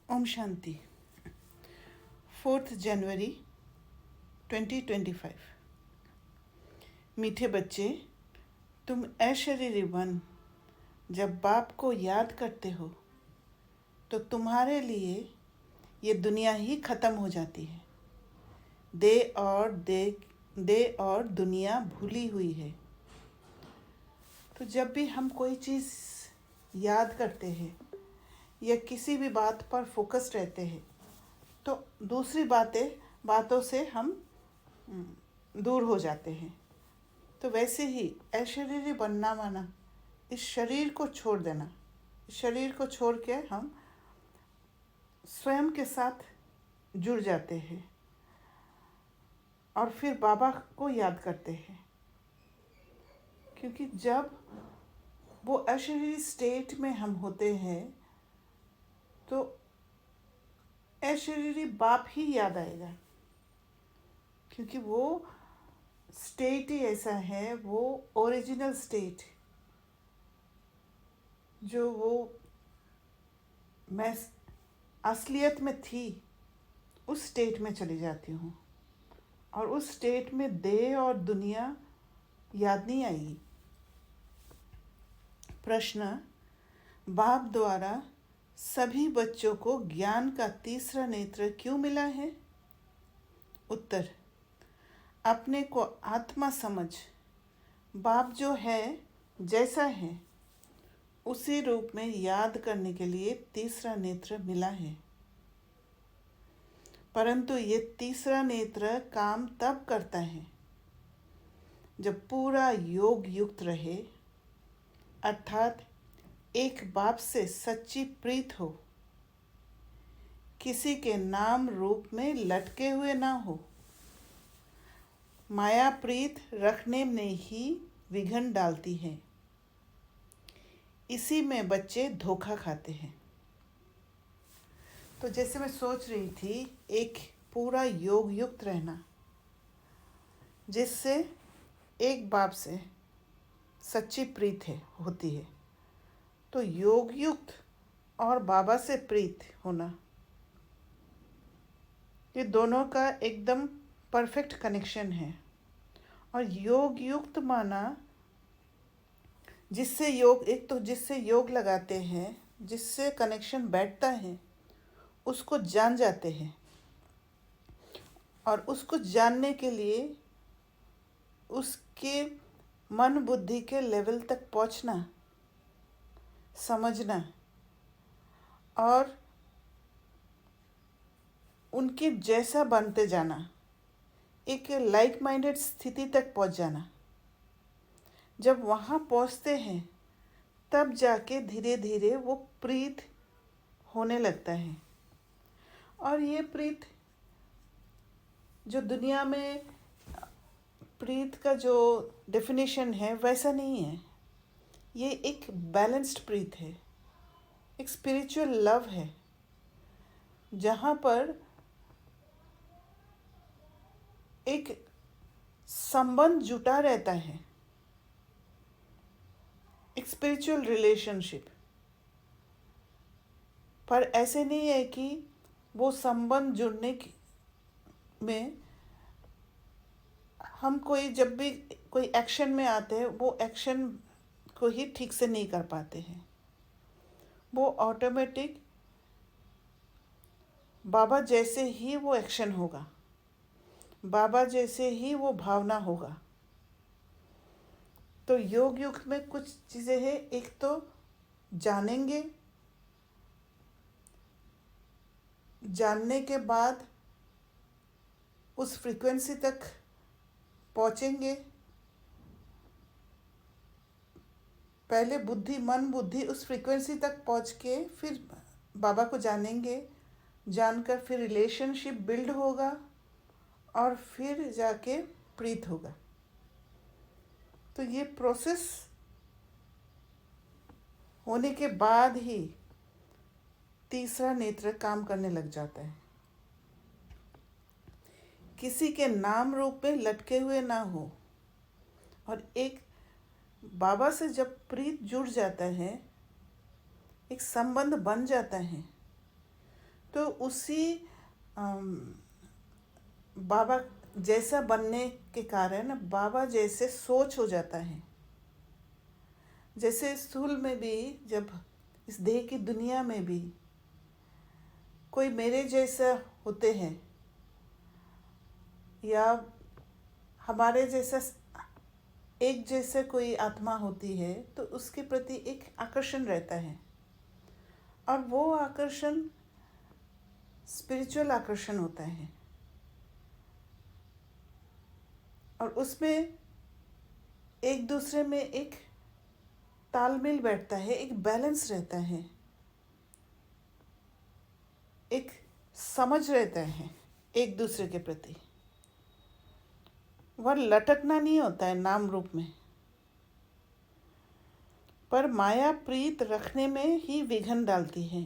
ओम शांति। 4 जनवरी 2025। मीठे बच्चे, तुम अशरीरी बन जब बाप को याद करते हो तो तुम्हारे लिए ये दुनिया ही ख़त्म हो जाती है। दे और दुनिया भूली हुई है। तो जब भी हम कोई चीज़ याद करते हैं या किसी भी बात पर फोकस रहते हैं तो दूसरी बातों से हम दूर हो जाते हैं। तो वैसे ही अशरीरी बनना माना इस शरीर को छोड़ देना। शरीर को छोड़ के हम स्वयं के साथ जुड़ जाते हैं और फिर बाबा को याद करते हैं, क्योंकि जब वो अशरीरी स्टेट में हम होते हैं तो अशरीरी बाप ही याद आएगा, क्योंकि वो स्टेट ही ऐसा है, वो ओरिजिनल स्टेट जो वो मैं असलियत में थी उस स्टेट में चली जाती हूँ और उस स्टेट में दे और दुनिया याद नहीं आएगी। प्रश्न: बाप द्वारा सभी बच्चों को ज्ञान का तीसरा नेत्र क्यों मिला है? उत्तर: अपने को आत्मा समझ बाप जो है जैसा है उसी रूप में याद करने के लिए तीसरा नेत्र मिला है। परंतु ये तीसरा नेत्र काम तब करता है जब पूरा योग युक्त रहे, अर्थात एक बाप से सच्ची प्रीत हो, किसी के नाम रूप में लटके हुए ना हो। माया प्रीत रखने में ही विघन डालती है। इसी में बच्चे धोखा खाते हैं। तो जैसे मैं सोच रही थी, एक पूरा योग युक्त रहना जिससे एक बाप से सच्ची प्रीत होती है। तो योग युक्त और बाबा से प्रीत होना, ये दोनों का एकदम परफेक्ट कनेक्शन है। और योग युक्त माना जिससे योग लगाते हैं, जिससे कनेक्शन बैठता है, उसको जान जाते हैं। और उसको जानने के लिए उसके मन बुद्धि के लेवल तक पहुंचना, समझना और उनके जैसा बनते जाना, एक लाइक माइंडेड स्थिति तक पहुंच जाना। जब वहाँ पहुँचते हैं तब जाके धीरे धीरे वो प्रीत होने लगता है। और ये प्रीत जो दुनिया में प्रीत का जो डेफिनेशन है वैसा नहीं है। ये एक बैलेंस्ड प्रीत है, एक स्पिरिचुअल लव है, जहाँ पर एक संबंध जुटा रहता है, एक स्पिरिचुअल रिलेशनशिप। पर ऐसे नहीं है कि वो संबंध जुड़ने में हम जब भी कोई एक्शन में आते हैं वो एक्शन को ही ठीक से नहीं कर पाते हैं। वो ऑटोमेटिक बाबा जैसे ही वो एक्शन होगा, बाबा जैसे ही वो भावना होगा। तो योग युग में कुछ चीज़ें हैं। एक तो जानेंगे, जानने के बाद उस फ्रीक्वेंसी तक पहुँचेंगे। पहले मन बुद्धि उस फ्रीक्वेंसी तक पहुँच के फिर बाबा को जानेंगे। जानकर फिर रिलेशनशिप बिल्ड होगा और फिर जाके प्रीत होगा। तो ये प्रोसेस होने के बाद ही तीसरा नेत्र काम करने लग जाता है। किसी के नाम रूप में लटके हुए ना हो। और एक बाबा से जब प्रीत जुड़ जाता है, एक संबंध बन जाता है, तो उसी बाबा जैसा बनने के कारण बाबा जैसे सोच हो जाता है। जैसे स्थूल में भी, जब इस देह की दुनिया में भी कोई मेरे जैसा होते हैं या हमारे जैसा एक जैसे कोई आत्मा होती है, तो उसके प्रति एक आकर्षण रहता है। और वो आकर्षण स्पिरिचुअल आकर्षण होता है, और उसमें एक दूसरे में एक तालमेल बैठता है, एक बैलेंस रहता है, एक समझ रहता है एक दूसरे के प्रति। वह लटकना नहीं होता है नाम रूप में, पर माया प्रीत रखने में ही विघन डालती है।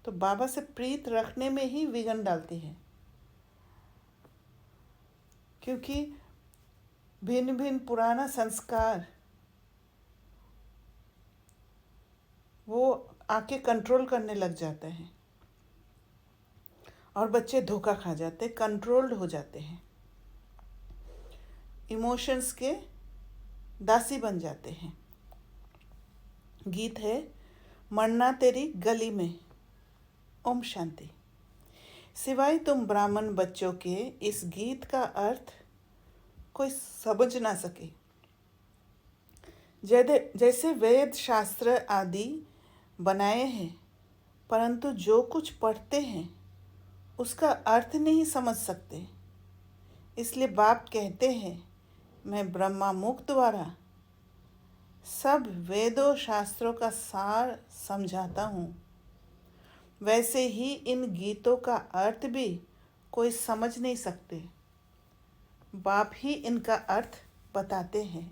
तो बाबा से प्रीत रखने में ही विघन डालती है, क्योंकि भिन्न भिन्न पुराना संस्कार वो आके कंट्रोल करने लग जाते हैं, और बच्चे धोखा खा जाते, कंट्रोल्ड हो जाते हैं, इमोशंस के दासी बन जाते हैं। गीत है मरना तेरी गली में। ओम शांति। सिवाय तुम ब्राह्मण बच्चों के इस गीत का अर्थ कोई समझ ना सके। जैसे वेद शास्त्र आदि बनाए हैं, परंतु जो कुछ पढ़ते हैं उसका अर्थ नहीं समझ सकते। इसलिए बाप कहते हैं, मैं ब्रह्मा मुख द्वारा सब वेदों शास्त्रों का सार समझाता हूँ। वैसे ही इन गीतों का अर्थ भी कोई समझ नहीं सकते, बाप ही इनका अर्थ बताते हैं।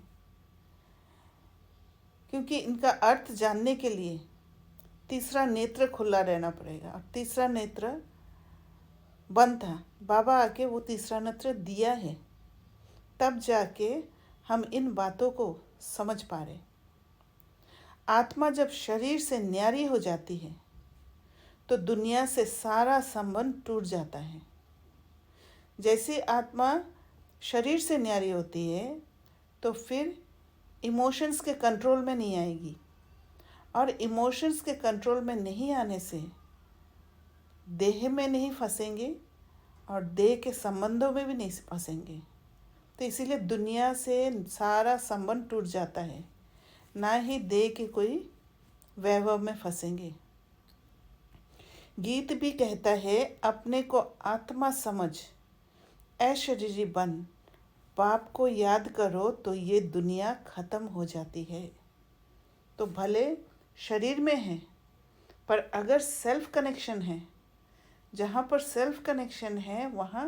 क्योंकि इनका अर्थ जानने के लिए तीसरा नेत्र खुला रहना पड़ेगा, और तीसरा नेत्र बंद था। बाबा आके वो तीसरा नेत्र दिया है, तब जाके हम इन बातों को समझ पा रहे। आत्मा जब शरीर से न्यारी हो जाती है तो दुनिया से सारा संबंध टूट जाता है। जैसे आत्मा शरीर से न्यारी होती है तो फिर इमोशंस के कंट्रोल में नहीं आएगी, और इमोशंस के कंट्रोल में नहीं आने से देह में नहीं फंसेंगे और देह के संबंधों में भी नहीं फंसेंगे। तो इसीलिए दुनिया से सारा संबंध टूट जाता है, ना ही देह के कोई वैभव में फंसेंगे। गीत भी कहता है, अपने को आत्मा समझ अशरीरी बन, बाप को याद करो तो ये दुनिया खत्म हो जाती है। तो भले शरीर में है, पर अगर सेल्फ कनेक्शन है, जहाँ पर सेल्फ कनेक्शन है वहाँ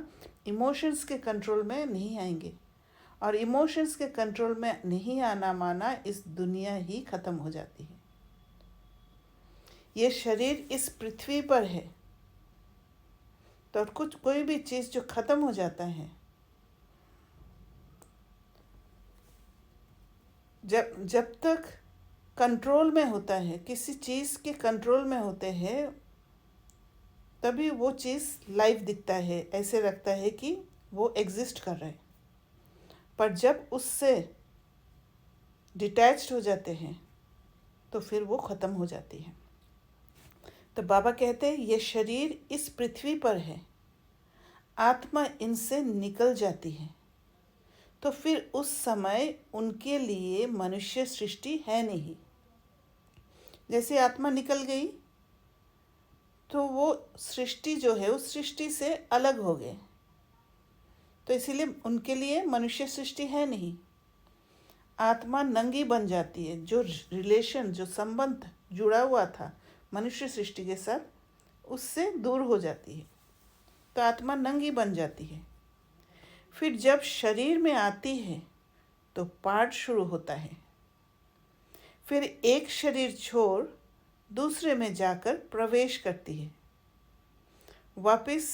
इमोशंस के कंट्रोल में नहीं आएंगे, और इमोशंस के कंट्रोल में नहीं आना माना इस दुनिया ही खत्म हो जाती है। ये शरीर इस पृथ्वी पर है, तो कोई भी चीज़ जो खत्म हो जाता है, जब तक कंट्रोल में होता है, किसी चीज़ के कंट्रोल में होते हैं, तभी वो चीज़ लाइव दिखता है, ऐसे लगता है कि वो एग्जिस्ट कर रहा है। पर जब उससे डिटैच्ड हो जाते हैं तो फिर वो ख़त्म हो जाती है। तो बाबा कहते हैं, ये शरीर इस पृथ्वी पर है, आत्मा इनसे निकल जाती है, तो फिर उस समय उनके लिए मनुष्य सृष्टि है नहीं। जैसे आत्मा निकल गई तो वो सृष्टि जो है उस सृष्टि से अलग हो गए, तो इसीलिए उनके लिए मनुष्य सृष्टि है नहीं। आत्मा नंगी बन जाती है, जो रिलेशन, जो संबंध जुड़ा हुआ था मनुष्य सृष्टि के साथ, उससे दूर हो जाती है, तो आत्मा नंगी बन जाती है। फिर जब शरीर में आती है तो पाठ शुरू होता है, फिर एक शरीर छोड़ दूसरे में जाकर प्रवेश करती है। वापस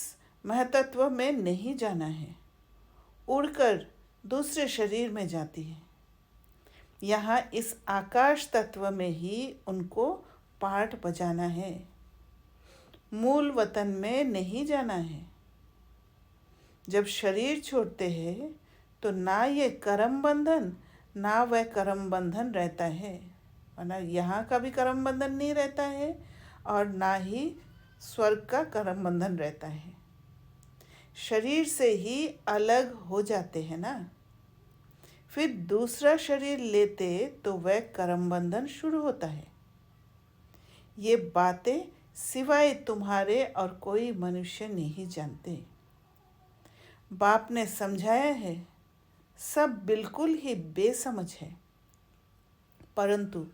महतत्व में नहीं जाना है, उड़कर दूसरे शरीर में जाती है। यहाँ इस आकाश तत्व में ही उनको पाठ बजाना है। मूल वतन में नहीं जाना है। जब शरीर छोड़ते हैं तो ना ये कर्म बंधन ना वह कर्म बंधन रहता है, वरना यहाँ का भी कर्म बंधन नहीं रहता है और ना ही स्वर्ग का कर्म बंधन रहता है। शरीर से ही अलग हो जाते हैं ना, फिर दूसरा शरीर लेते तो वह कर्म बंधन शुरू होता है। ये बातें सिवाय तुम्हारे और कोई मनुष्य नहीं जानते। बाप ने समझाया है, सब बिल्कुल ही बेसमझ है, परंतु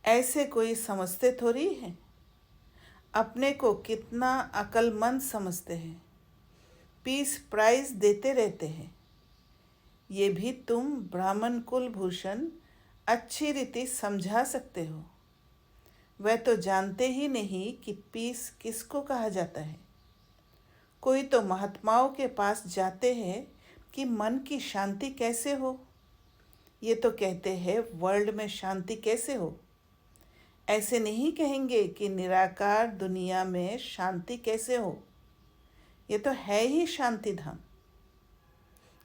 ऐसे कोई समझते थोड़ी है। अपने को कितना अक्लमंद समझते हैं, पीस प्राइज देते रहते हैं। ये भी तुम ब्राह्मण कुलभूषण अच्छी रीति समझा सकते हो। वह तो जानते ही नहीं कि पीस किसको कहा जाता है। कोई तो महात्माओं के पास जाते हैं कि मन की शांति कैसे हो। ये तो कहते हैं वर्ल्ड में शांति कैसे हो। ऐसे नहीं कहेंगे कि निराकार दुनिया में शांति कैसे हो। ये तो है ही शांति धाम,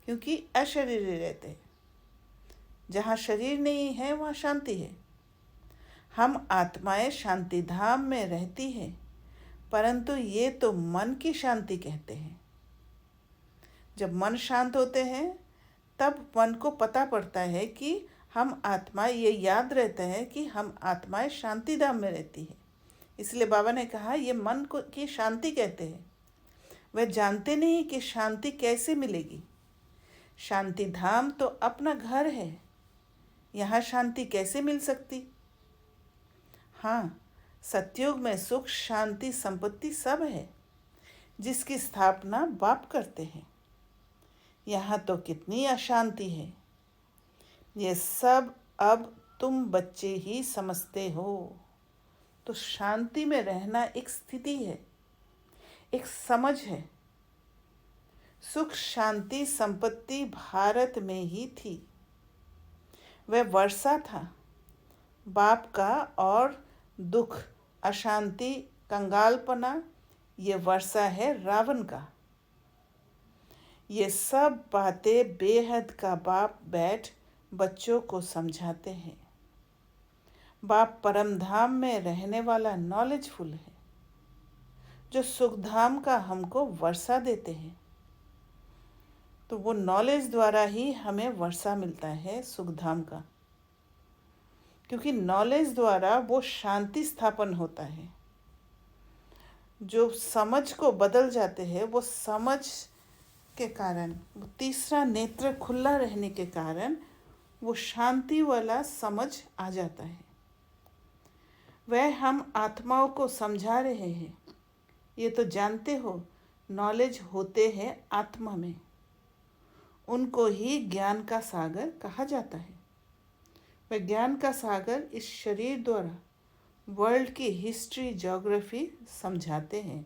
क्योंकि अशरीरी रहते हैं। जहाँ शरीर नहीं है वहाँ शांति है। हम आत्माएं शांति धाम में रहती हैं, परंतु ये तो मन की शांति कहते हैं। जब मन शांत होते हैं तब मन को पता पड़ता है कि हम आत्मा, ये याद रहता है कि हम आत्माएं शांति धाम में रहती है। इसलिए बाबा ने कहा ये मन को की शांति कहते हैं। वह जानते नहीं कि शांति कैसे मिलेगी। शांति धाम तो अपना घर है, यहाँ शांति कैसे मिल सकती। हाँ, सतयुग में सुख शांति संपत्ति सब है, जिसकी स्थापना बाप करते हैं। यहाँ तो कितनी अशांति है। ये सब अब तुम बच्चे ही समझते हो। तो शांति में रहना एक स्थिति है, एक समझ है। सुख शांति संपत्ति भारत में ही थी। वह वर्षा था बाप का, और दुख अशांति कंगालपना ये वर्षा है रावण का। ये सब बातें बेहद का बाप बैठ बच्चों को समझाते हैं। बाप परम धाम में रहने वाला नॉलेजफुल है, जो सुख धाम का हमको वर्षा देते हैं। तो वो नॉलेज द्वारा ही हमें वर्षा मिलता है सुख धाम का, क्योंकि नॉलेज द्वारा वो शांति स्थापन होता है। जो समझ को बदल जाते हैं, वो समझ के कारण, वो तीसरा नेत्र खुला रहने के कारण वो शांति वाला समझ आ जाता है। वह हम आत्माओं को समझा रहे हैं। ये तो जानते हो नॉलेज होते हैं आत्मा में, उनको ही ज्ञान का सागर कहा जाता है। वह ज्ञान का सागर इस शरीर द्वारा वर्ल्ड की हिस्ट्री ज्योग्राफी समझाते हैं।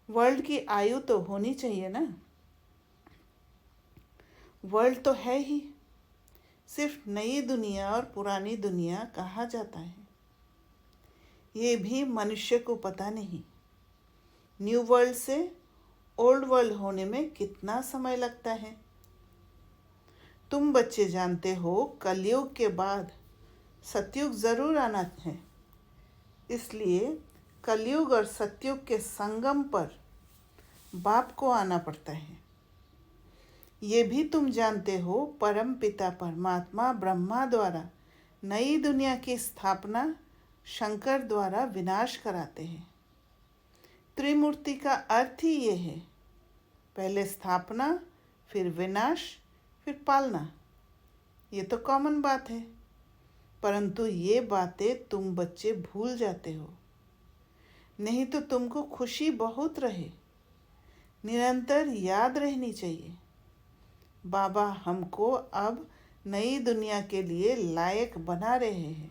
वर्ल्ड की आयु तो होनी चाहिए ना। वर्ल्ड तो है ही, सिर्फ नई दुनिया और पुरानी दुनिया कहा जाता है। ये भी मनुष्य को पता नहीं। न्यू वर्ल्ड से ओल्ड वर्ल्ड होने में कितना समय लगता है। तुम बच्चे जानते हो कलयुग के बाद सतयुग जरूर आना है। इसलिए कलयुग और सतयुग के संगम पर बाप को आना पड़ता है। ये भी तुम जानते हो परम पिता परमात्मा ब्रह्मा द्वारा नई दुनिया की स्थापना शंकर द्वारा विनाश कराते हैं। त्रिमूर्ति का अर्थ ही ये है, पहले स्थापना, फिर विनाश, फिर पालना। ये तो कॉमन बात है, परंतु ये बातें तुम बच्चे भूल जाते हो। नहीं तो तुमको खुशी बहुत रहे, निरंतर याद रहनी चाहिए। बाबा हमको अब नई दुनिया के लिए लायक बना रहे हैं।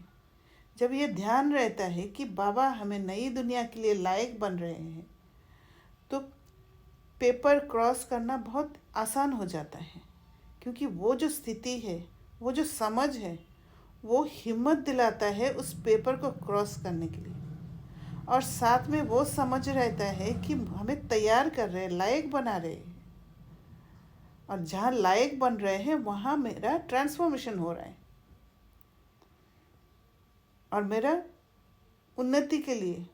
जब ये ध्यान रहता है कि बाबा हमें नई दुनिया के लिए लायक बन रहे हैं, तो पेपर क्रॉस करना बहुत आसान हो जाता है, क्योंकि वो जो स्थिति है, वो जो समझ है, वो हिम्मत दिलाता है उस पेपर को क्रॉस करने के लिए। और साथ में वो समझ रहता है कि हमें तैयार कर रहे हैं, लायक बना रहे हैं, और जहाँ लायक बन रहे हैं वहाँ मेरा ट्रांसफॉर्मेशन हो रहा है और मेरा उन्नति के लिए,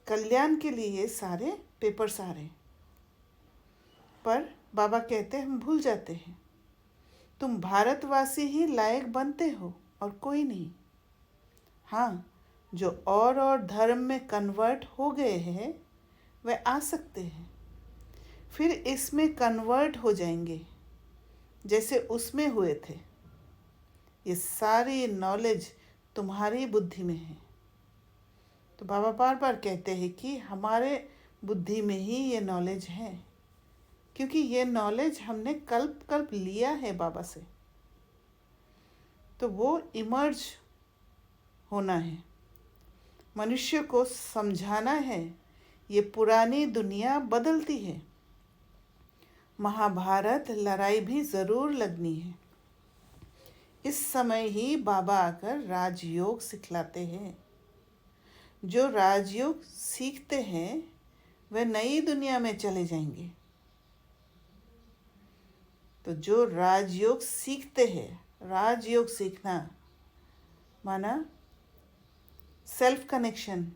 कल्याण के लिए ये सारे पेपर्स आ रहे हैं। पर बाबा कहते हैं हम भूल जाते हैं, तुम भारतवासी ही लायक बनते हो और कोई नहीं। हाँ, जो और धर्म में कन्वर्ट हो गए हैं वे आ सकते हैं, फिर इसमें कन्वर्ट हो जाएंगे जैसे उसमें हुए थे। ये सारी नॉलेज तुम्हारी बुद्धि में है। तो बाबा बार बार कहते हैं कि हमारे बुद्धि में ही ये नॉलेज है, क्योंकि ये नॉलेज हमने कल्प कल्प लिया है बाबा से। तो वो इमर्ज होना है, मनुष्य को समझाना है ये पुरानी दुनिया बदलती है, महाभारत लड़ाई भी ज़रूर लगनी है। इस समय ही बाबा आकर राजयोग सिखलाते हैं। जो राजयोग सीखते हैं वे नई दुनिया में चले जाएंगे। तो जो राजयोग सीखते हैं, राजयोग सीखना माना सेल्फ कनेक्शन,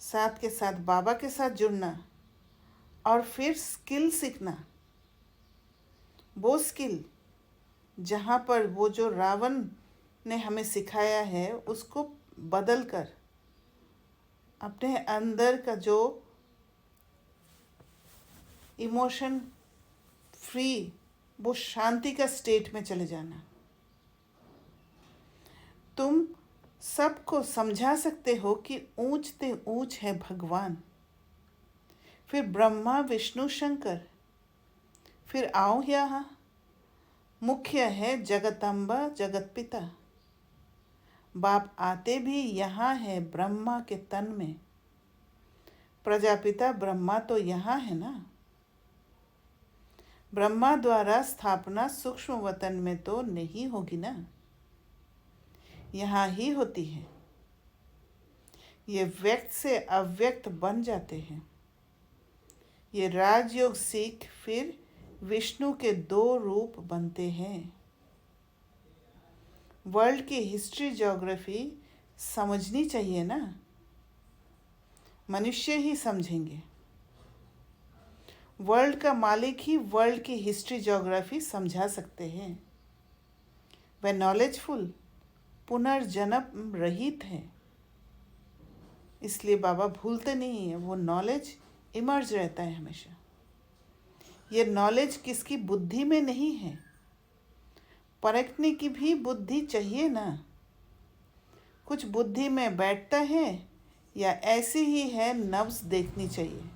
साथ के साथ बाबा के साथ जुड़ना, और फिर स्किल सीखना। वो स्किल जहाँ पर वो जो रावण ने हमें सिखाया है उसको बदल कर अपने अंदर का जो इमोशन फ्री, वो शांति का स्टेट में चले जाना। तुम सबको समझा सकते हो कि ऊंच ते ऊंच है भगवान, फिर ब्रह्मा विष्णु शंकर, फिर आओ यहाँ मुख्य है जगदम्बा जगत पिता। बाप आते भी यहाँ है ब्रह्मा के तन में, प्रजापिता ब्रह्मा तो यहाँ है ना। ब्रह्मा द्वारा स्थापना सूक्ष्म वतन में तो नहीं होगी ना, यहाँ ही होती है। ये व्यक्त से अव्यक्त बन जाते हैं। ये राजयोग सीख फिर विष्णु के 2 रूप बनते हैं। वर्ल्ड की हिस्ट्री ज्योग्राफी समझनी चाहिए ना, मनुष्य ही समझेंगे। वर्ल्ड का मालिक ही वर्ल्ड की हिस्ट्री ज्योग्राफी समझा सकते हैं। वह नॉलेजफुल, पुनर्जन्म रहित है, इसलिए बाबा भूलते नहीं है। वो नॉलेज इमर्ज रहता है हमेशा। ये नॉलेज किसकी बुद्धि में नहीं है, परखने की भी बुद्धि चाहिए ना। कुछ बुद्धि में बैठता है या ऐसी ही है, नब्ज देखनी चाहिए।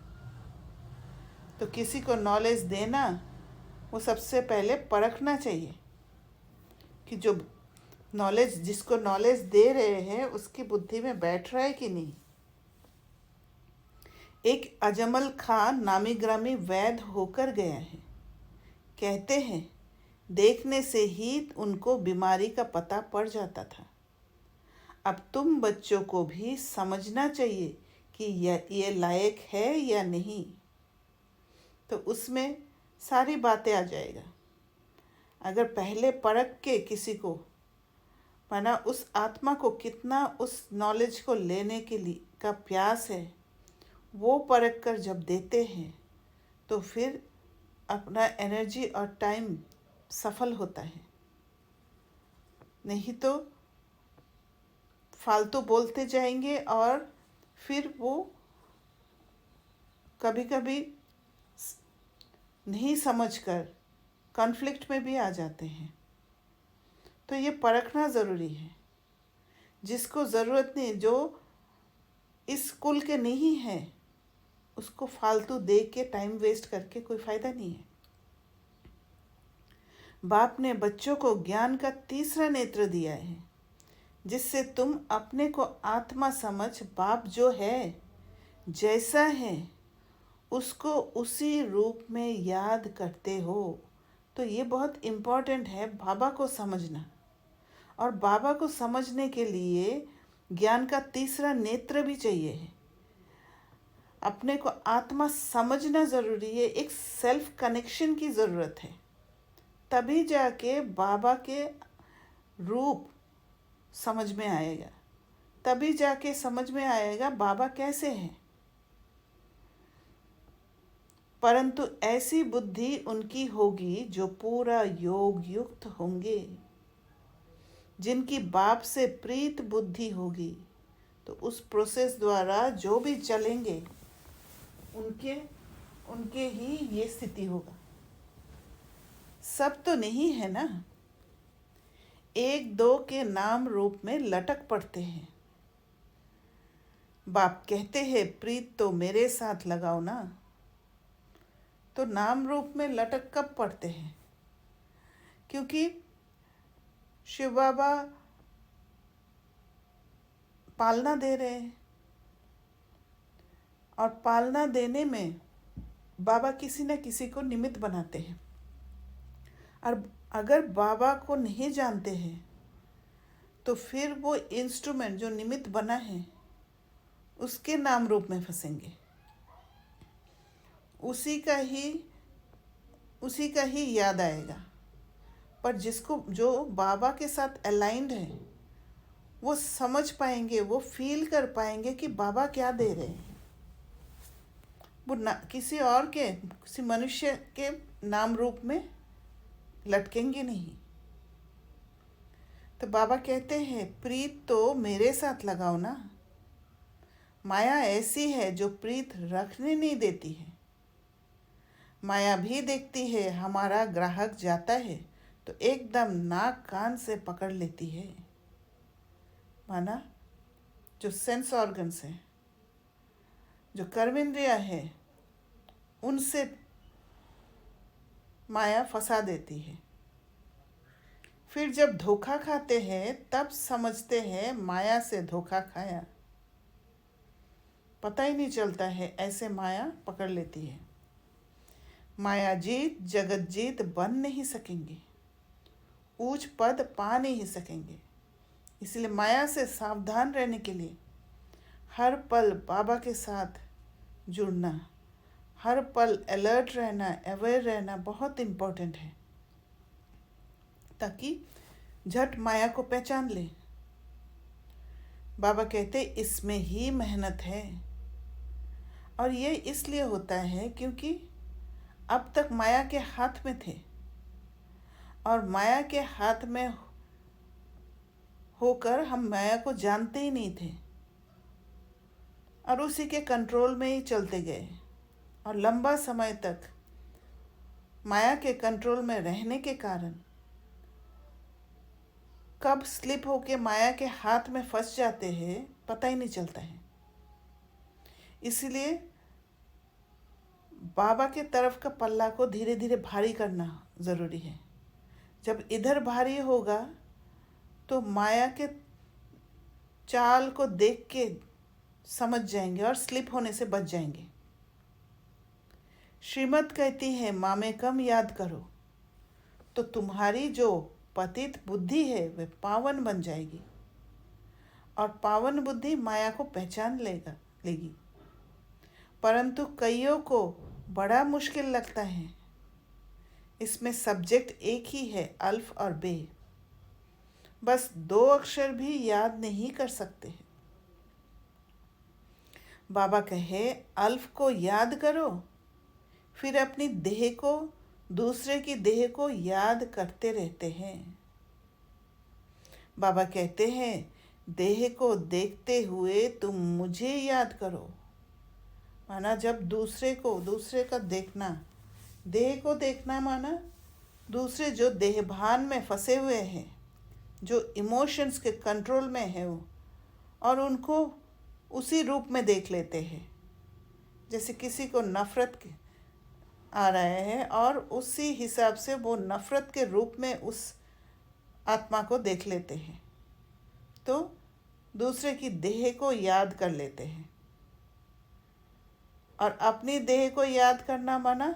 तो किसी को नॉलेज देना, वो सबसे पहले परखना चाहिए कि जो नॉलेज, जिसको नॉलेज दे रहे हैं उसकी बुद्धि में बैठ रहा है कि नहीं। एक अजमल खान नामी ग्रामी वैद्य होकर गया है। कहते हैं देखने से ही उनको बीमारी का पता पड़ जाता था। अब तुम बच्चों को भी समझना चाहिए कि ये लायक है या नहीं, तो उसमें सारी बातें आ जाएगा। अगर पहले परख के किसी को, माना उस आत्मा को कितना उस नॉलेज को लेने के लिए का प्यास है, वो परख कर जब देते हैं तो फिर अपना एनर्जी और टाइम सफल होता है। नहीं तो फालतू बोलते जाएंगे और फिर वो कभी कभी नहीं समझकर कॉन्फ्लिक्ट में भी आ जाते हैं। तो ये परखना ज़रूरी है। जिसको ज़रूरत नहीं, जो इस कुल के नहीं है, उसको फालतू दे के टाइम वेस्ट करके कोई फ़ायदा नहीं है। बाप ने बच्चों को ज्ञान का 3रा नेत्र दिया है, जिससे तुम अपने को आत्मा समझ बाप जो है, जैसा है, उसको उसी रूप में याद करते हो। तो ये बहुत इम्पोर्टेंट है बाबा को समझना। और बाबा को समझने के लिए ज्ञान का 3रा नेत्र भी चाहिए है। अपने को आत्मा समझना ज़रूरी है, एक सेल्फ कनेक्शन की ज़रूरत है। तभी जाके बाबा के रूप समझ में आएगा, तभी जाके समझ में आएगा बाबा कैसे हैं। परंतु ऐसी बुद्धि उनकी होगी जो पूरा योग युक्त होंगे, जिनकी बाप से प्रीत बुद्धि होगी। तो उस प्रोसेस द्वारा जो भी चलेंगे उनके उनके ही ये स्थिति होगा। सब तो नहीं है ना, एक दो के नाम रूप में लटक पड़ते हैं। बाप कहते हैं प्रीत तो मेरे साथ लगाओ ना, तो नाम रूप में लटक कब पड़ते हैं? क्योंकि शिव बाबा पालना दे रहे हैं, और पालना देने में बाबा किसी न किसी को निमित्त बनाते हैं। और अगर बाबा को नहीं जानते हैं तो फिर वो इंस्ट्रूमेंट जो निमित्त बना है उसके नाम रूप में फंसेंगे, उसी का ही याद आएगा। पर जो बाबा के साथ अलाइंड है वो समझ पाएंगे, वो फील कर पाएंगे कि बाबा क्या दे रहे हैं। वो किसी मनुष्य के नाम रूप में लटकेंगे नहीं। तो बाबा कहते हैं प्रीत तो मेरे साथ लगाओ ना। माया ऐसी है जो प्रीत रखने नहीं देती है। माया भी देखती है हमारा ग्राहक जाता है तो एकदम नाक कान से पकड़ लेती है। माना जो सेंस ऑर्गन्स है, जो कर्मेंद्रिया है, उनसे माया फंसा देती है। फिर जब धोखा खाते हैं तब समझते हैं माया से धोखा खाया। पता ही नहीं चलता है, ऐसे माया पकड़ लेती है। माया जीत जगत जीत बन नहीं सकेंगे, ऊंच पद पा नहीं सकेंगे। इसलिए माया से सावधान रहने के लिए हर पल बाबा के साथ जुड़ना, हर पल अलर्ट रहना, अवेयर रहना बहुत इम्पोर्टेंट है, ताकि झट माया को पहचान ले। बाबा कहते इसमें ही मेहनत है, और ये इसलिए होता है क्योंकि अब तक माया के हाथ में थे, और माया के हाथ में होकर हम माया को जानते ही नहीं थे, और उसी के कंट्रोल में ही चलते गए। और लंबा समय तक माया के कंट्रोल में रहने के कारण कब स्लिप होके माया के हाथ में फंस जाते हैं पता ही नहीं चलता है। इसलिए बाबा के तरफ का पल्ला को धीरे धीरे भारी करना ज़रूरी है। जब इधर भारी होगा तो माया के चाल को देख के समझ जाएंगे और स्लिप होने से बच जाएंगे। श्रीमत कहती है मामे कम याद करो, तो तुम्हारी जो पतित बुद्धि है वह पावन बन जाएगी, और पावन बुद्धि माया को पहचान लेगी। परंतु कईयों को बड़ा मुश्किल लगता है। इसमें सब्जेक्ट एक ही है, अल्फ और बे। बस 2 अक्षर भी याद नहीं कर सकते हैं। बाबा कहे अल्फ को याद करो, फिर अपनी देह को, दूसरे की देह को याद करते रहते हैं। बाबा कहते हैं देह को देखते हुए तुम मुझे याद करो। माना जब दूसरे का देखना, देह को देखना, माना दूसरे जो देहभान में फंसे हुए हैं, जो इमोशंस के कंट्रोल में है वो, और उनको उसी रूप में देख लेते हैं। जैसे किसी को नफ़रत आ रहा है और उसी हिसाब से वो नफ़रत के रूप में उस आत्मा को देख लेते हैं, तो दूसरे की देह को याद कर लेते हैं। और अपनी देह को याद करना माना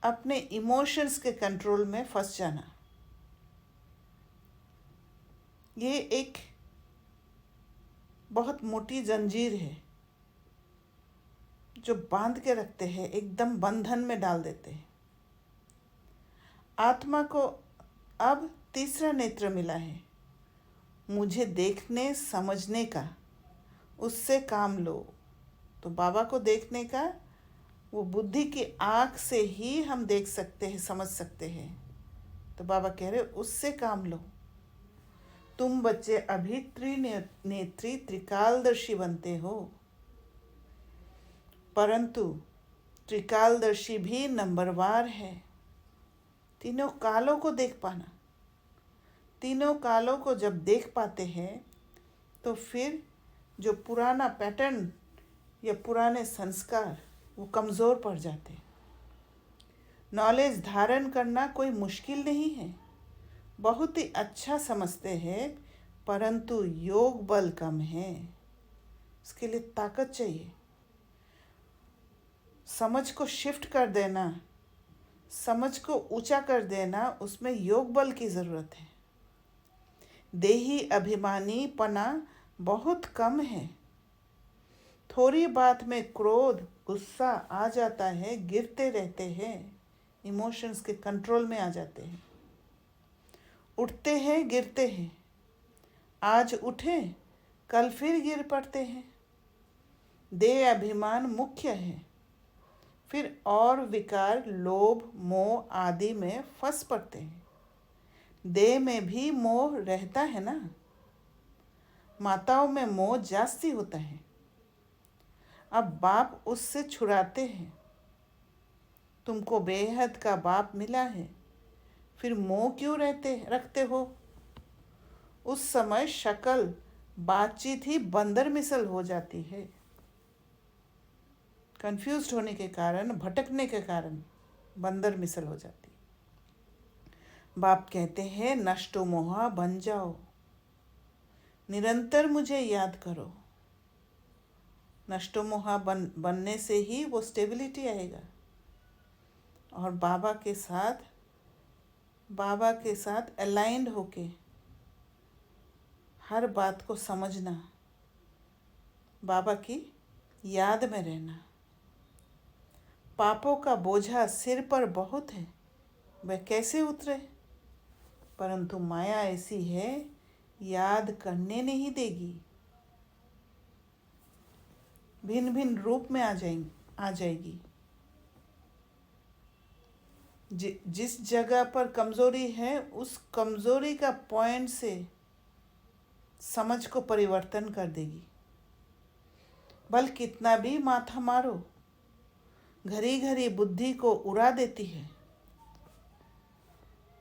अपने इमोशंस के कंट्रोल में फंस जाना। ये एक बहुत मोटी जंजीर है। जो बांध के रखते हैं, एकदम बंधन में डाल देते हैं। आत्मा को अब तीसरा नेत्र मिला है, मुझे देखने समझने का, उससे काम लो। तो बाबा को देखने का, वो बुद्धि की आँख से ही हम देख सकते हैं, समझ सकते हैं। तो बाबा कह रहे उससे काम लो। तुम बच्चे अभी त्रिनेत्री त्रिकालदर्शी बनते हो, परंतु त्रिकालदर्शी भी नंबरवार है। तीनों कालों को देख पाना, तीनों कालों को जब देख पाते हैं तो फिर जो पुराना पैटर्न या पुराने संस्कार वो कमज़ोर पड़ जाते हैं। नॉलेज धारण करना कोई मुश्किल नहीं है, बहुत ही अच्छा समझते हैं, परंतु योग बल कम है। इसके लिए ताकत चाहिए। समझ को शिफ्ट कर देना, समझ को ऊंचा कर देना, उसमें योग बल की ज़रूरत है। देही अभिमानी पना बहुत कम है। थोड़ी बात में क्रोध गुस्सा आ जाता है, गिरते रहते हैं, इमोशंस के कंट्रोल में आ जाते हैं, उठते हैं गिरते हैं, आज उठे कल फिर गिर पड़ते हैं। देह अभिमान मुख्य है, फिर और विकार लोभ मोह आदि में फंस पड़ते हैं। देह में भी मोह रहता है ना, माताओं में मोह जास्ती होता है। अब बाप उससे छुड़ाते हैं। तुमको बेहद का बाप मिला है, फिर मोह क्यों रखते हो? उस समय शक्ल बातचीत ही बंदर मिसल हो जाती है। कंफ्यूज्ड होने के कारण, भटकने के कारण बंदर मिसल हो जाती। बाप कहते हैं नष्टो मोहा बन जाओ, निरंतर मुझे याद करो। नष्टो मोहा बनने से ही वो स्टेबिलिटी आएगा। और बाबा के साथ अलाइंड होके हर बात को समझना, बाबा की याद में रहना। पापों का बोझा सिर पर बहुत है, वह कैसे उतरे? परंतु माया ऐसी है, याद करने नहीं देगी, भिन्न भिन्न रूप में आ जाएगी। जिस जगह पर कमज़ोरी है, उस कमज़ोरी का पॉइंट से समझ को परिवर्तन कर देगी। बल कितना भी माथा मारो, घड़ी घड़ी बुद्धि को उड़ा देती है।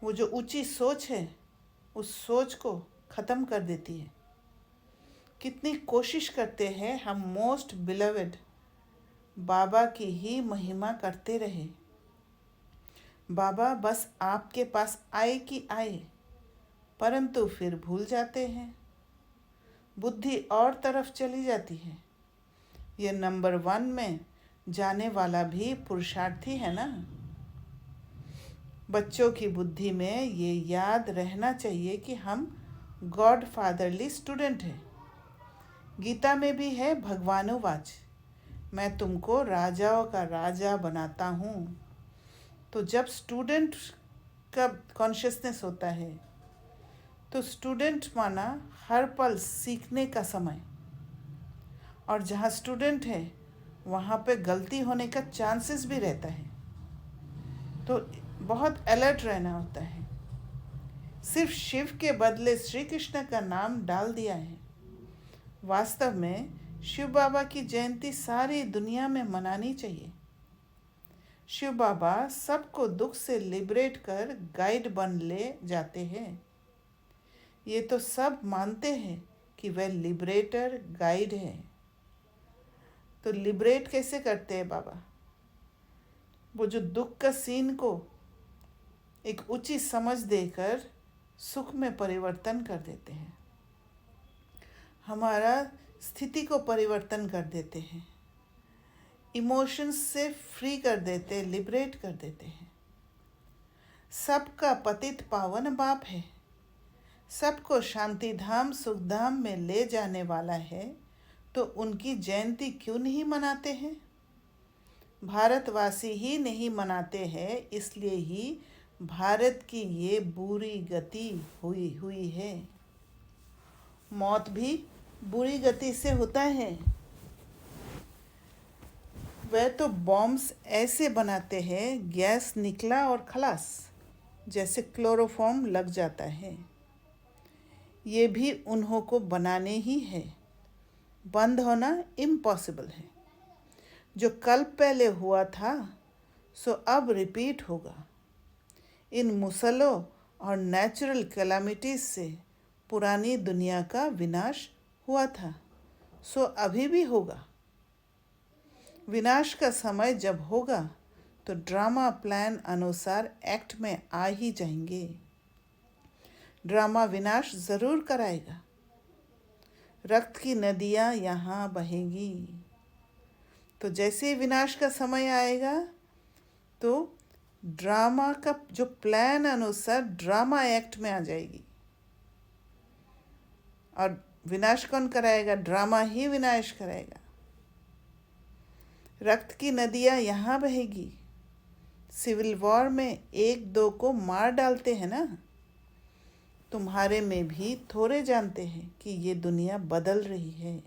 वो जो ऊंची सोच है, उस सोच को ख़त्म कर देती है। कितनी कोशिश करते हैं हम मोस्ट बिलवेड बाबा की ही महिमा करते रहे। बाबा बस आपके पास आए कि आए, परंतु फिर भूल जाते हैं, बुद्धि और तरफ चली जाती है। ये नंबर 1 में जाने वाला भी पुरुषार्थी है ना। बच्चों की बुद्धि में ये याद रहना चाहिए कि हम गॉड फादरली स्टूडेंट हैं। गीता में भी है भगवानुवाच, मैं तुमको राजाओं का राजा बनाता हूँ। तो जब स्टूडेंट का कॉन्शियसनेस होता है, तो स्टूडेंट माना हर पल सीखने का समय, और जहाँ स्टूडेंट है वहाँ पे गलती होने का चांसेस भी रहता है। तो बहुत अलर्ट रहना होता है। सिर्फ शिव के बदले श्री कृष्ण का नाम डाल दिया है। वास्तव में शिव बाबा की जयंती सारी दुनिया में मनानी चाहिए। शिव बाबा सबको दुख से लिबरेट कर गाइड बन ले जाते हैं। ये तो सब मानते हैं कि वह लिबरेटर गाइड है। तो लिबरेट कैसे करते हैं बाबा? वो जो दुख का सीन को एक उचित समझ देकर सुख में परिवर्तन कर देते हैं, हमारा स्थिति को परिवर्तन कर देते हैं, इमोशंस से फ्री कर देते, लिबरेट कर देते हैं। सबका पतित पावन बाप है, सबको शांति धाम सुख धाम में ले जाने वाला है। तो उनकी जयंती क्यों नहीं मनाते हैं? भारतवासी ही नहीं मनाते हैं, इसलिए ही भारत की ये बुरी गति हुई हुई है। मौत भी बुरी गति से होता है। वह तो बॉम्ब्स ऐसे बनाते हैं, गैस निकला और खलास, जैसे क्लोरोफॉर्म लग जाता है। ये भी उन्हों को बनाने ही है, बंद होना इम्पॉसिबल है। जो कल पहले हुआ था सो अब रिपीट होगा। इन मुसलों और नेचुरल कैलामिटीज से पुरानी दुनिया का विनाश हुआ था, सो अभी भी होगा। विनाश का समय जब होगा तो ड्रामा प्लान अनुसार एक्ट में आ ही जाएंगे। ड्रामा विनाश जरूर कराएगा। रक्त की नदियाँ यहाँ बहेंगी। तो जैसे ही विनाश का समय आएगा तो ड्रामा का जो प्लान अनुसार ड्रामा एक्ट में आ जाएगी। और विनाश कौन कराएगा? ड्रामा ही विनाश कराएगा। रक्त की नदियाँ यहाँ बहेगी। सिविल वॉर में एक दो को मार डालते हैं ना। तुम्हारे में भी थोड़े जानते हैं कि ये दुनिया बदल रही है।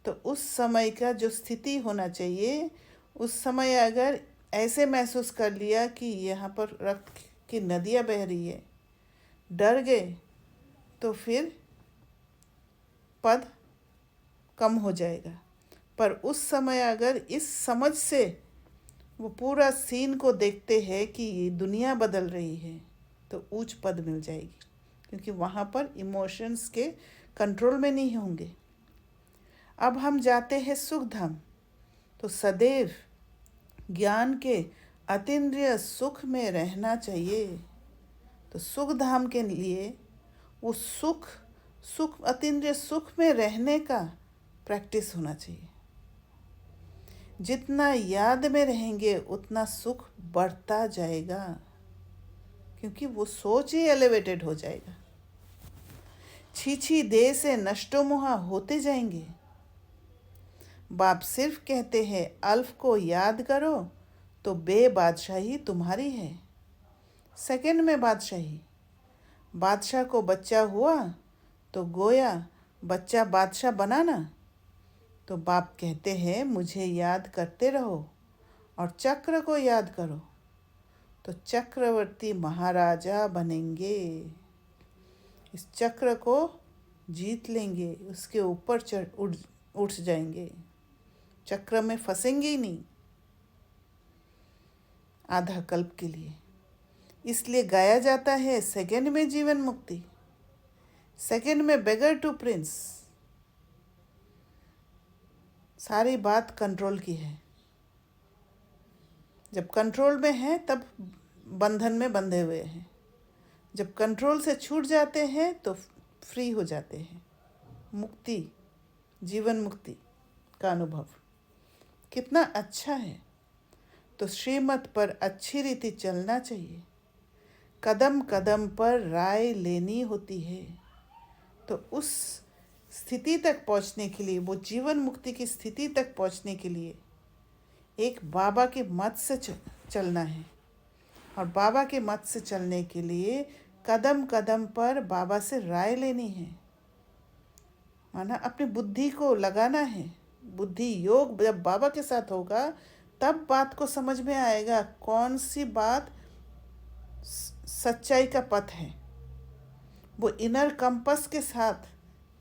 तो उस समय का जो स्थिति होना चाहिए, उस समय अगर ऐसे महसूस कर लिया कि यहाँ पर रक्त की नदियाँ बह रही है, डर गए, तो फिर पद कम हो जाएगा। पर उस समय अगर इस समझ से वो पूरा सीन को देखते हैं कि ये दुनिया बदल रही है, तो उच्च पद मिल जाएगी, क्योंकि वहाँ पर इमोशंस के कंट्रोल में नहीं होंगे। अब हम जाते हैं सुख धाम। तो सदैव ज्ञान के अतीन्द्रिय सुख में रहना चाहिए। तो सुख धाम के लिए वो सुख अतीन्द्रिय सुख में रहने का प्रैक्टिस होना चाहिए। जितना याद में रहेंगे उतना सुख बढ़ता जाएगा, क्योंकि वो सोच ही एलिवेटेड हो जाएगा। छी देह से नष्टो मोहा होते जाएंगे। बाप सिर्फ कहते हैं अल्फ को याद करो तो बादशाही तुम्हारी है। सेकंड में बादशाही। बादशाह को बच्चा हुआ तो गोया बच्चा बादशाह बनाना। तो बाप कहते हैं मुझे याद करते रहो और चक्र को याद करो, तो चक्रवर्ती महाराजा बनेंगे। इस चक्र को जीत लेंगे, उसके ऊपर उठ जाएंगे, चक्र में फंसेंगे ही नहीं आधा कल्प के लिए। इसलिए गाया जाता है सेकंड में जीवन मुक्ति, सेकंड में बेगर टू प्रिंस। सारी बात कंट्रोल की है। जब कंट्रोल में है तब बंधन में बंधे हुए हैं, जब कंट्रोल से छूट जाते हैं तो फ्री हो जाते हैं। मुक्ति, जीवन मुक्ति का अनुभव कितना अच्छा है। तो श्रीमत पर अच्छी रीति चलना चाहिए। कदम कदम पर राय लेनी होती है। तो उस स्थिति तक पहुंचने के लिए, वो जीवन मुक्ति की स्थिति तक पहुंचने के लिए एक बाबा के मत से चलना है। और बाबा के मत से चलने के लिए कदम कदम पर बाबा से राय लेनी है, माना अपनी बुद्धि को लगाना है। बुद्धि योग जब बाबा के साथ होगा तब बात को समझ में आएगा कौन सी बात सच्चाई का पथ है। वो इनर कंपस के साथ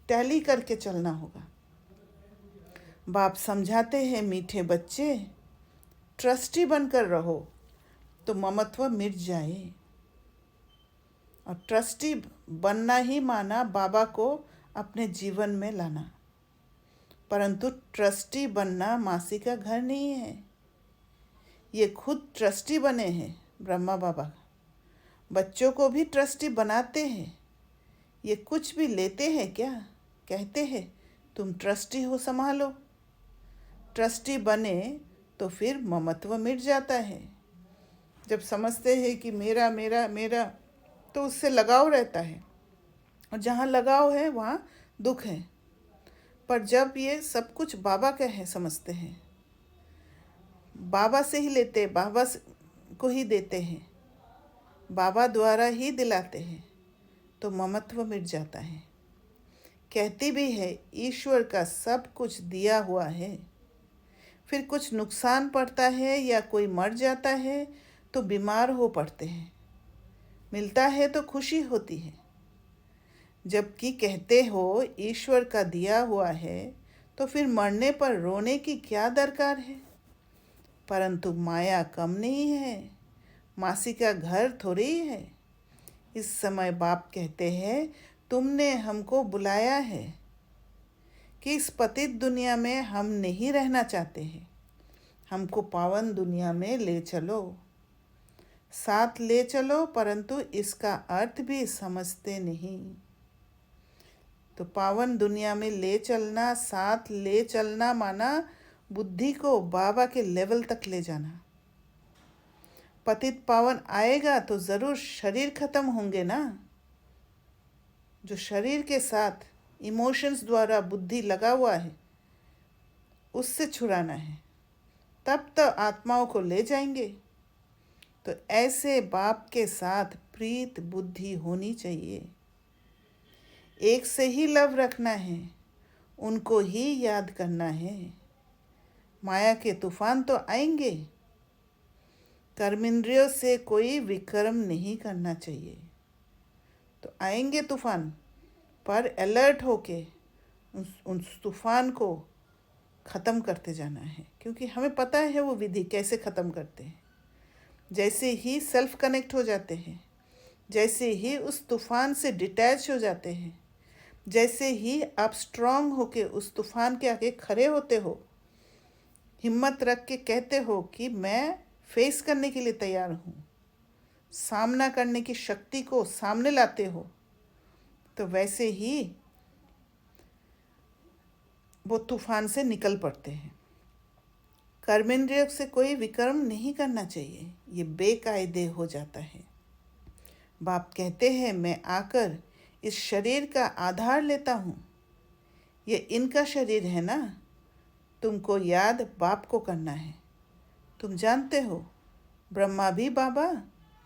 टैली करके चलना होगा। बाप समझाते हैं मीठे बच्चे, ट्रस्टी बनकर रहो तो ममत्व मिट जाए। और ट्रस्टी बनना ही माना बाबा को अपने जीवन में लाना। परंतु ट्रस्टी बनना मासी का घर नहीं है। ये खुद ट्रस्टी बने हैं ब्रह्मा बाबा। बच्चों को भी ट्रस्टी बनाते हैं। ये कुछ भी लेते हैं क्या? कहते हैं तुम ट्रस्टी हो, संभालो। ट्रस्टी बने तो फिर ममत्व मिट जाता है। जब समझते हैं कि मेरा मेरा मेरा, तो उससे लगाव रहता है, और जहाँ लगाव है वहाँ दुख है। पर जब ये सब कुछ बाबा का है समझते हैं, बाबा से ही लेते, को ही देते हैं, बाबा द्वारा ही दिलाते हैं, तो ममत्व मिट जाता है। कहती भी है ईश्वर का सब कुछ दिया हुआ है, फिर कुछ नुकसान पड़ता है या कोई मर जाता है तो बीमार हो पड़ते हैं, मिलता है तो खुशी होती है। जबकि कहते हो ईश्वर का दिया हुआ है तो फिर मरने पर रोने की क्या दरकार है। परंतु माया कम नहीं है, मासी का घर थोड़ी है। इस समय बाप कहते हैं तुमने हमको बुलाया है कि इस पतित दुनिया में हम नहीं रहना चाहते हैं, हमको पावन दुनिया में ले चलो, साथ ले चलो, परंतु इसका अर्थ भी समझते नहीं। तो पावन दुनिया में ले चलना, साथ ले चलना माना बुद्धि को बाबा के लेवल तक ले जाना। पतित पावन आएगा तो ज़रूर शरीर खत्म होंगे ना। जो शरीर के साथ इमोशंस द्वारा बुद्धि लगा हुआ है उससे छुड़ाना है, तब तो आत्माओं को ले जाएंगे। तो ऐसे बाप के साथ प्रीत बुद्धि होनी चाहिए। एक से ही लव रखना है, उनको ही याद करना है। माया के तूफान तो आएंगे, कर्मेंद्रियों से कोई विक्रम नहीं करना चाहिए। तो आएंगे तूफान, पर अलर्ट होके उस तूफान को ख़त्म करते जाना है, क्योंकि हमें पता है वो विधि कैसे ख़त्म करते हैं। जैसे ही सेल्फ कनेक्ट हो जाते हैं, जैसे ही उस तूफान से डिटैच हो जाते हैं, जैसे ही आप स्ट्रांग होके उस तूफान के आगे खड़े होते हो, हिम्मत रख के कहते हो कि मैं फेस करने के लिए तैयार हूँ, सामना करने की शक्ति को सामने लाते हो, तो वैसे ही वो तूफान से निकल पड़ते हैं। कर्मेंद्रियों से कोई विक्रम नहीं करना चाहिए, ये बेकायदे हो जाता है। बाप कहते हैं मैं आकर इस शरीर का आधार लेता हूँ, ये इनका शरीर है ना, तुमको याद बाप को करना है। तुम जानते हो ब्रह्मा भी बाबा,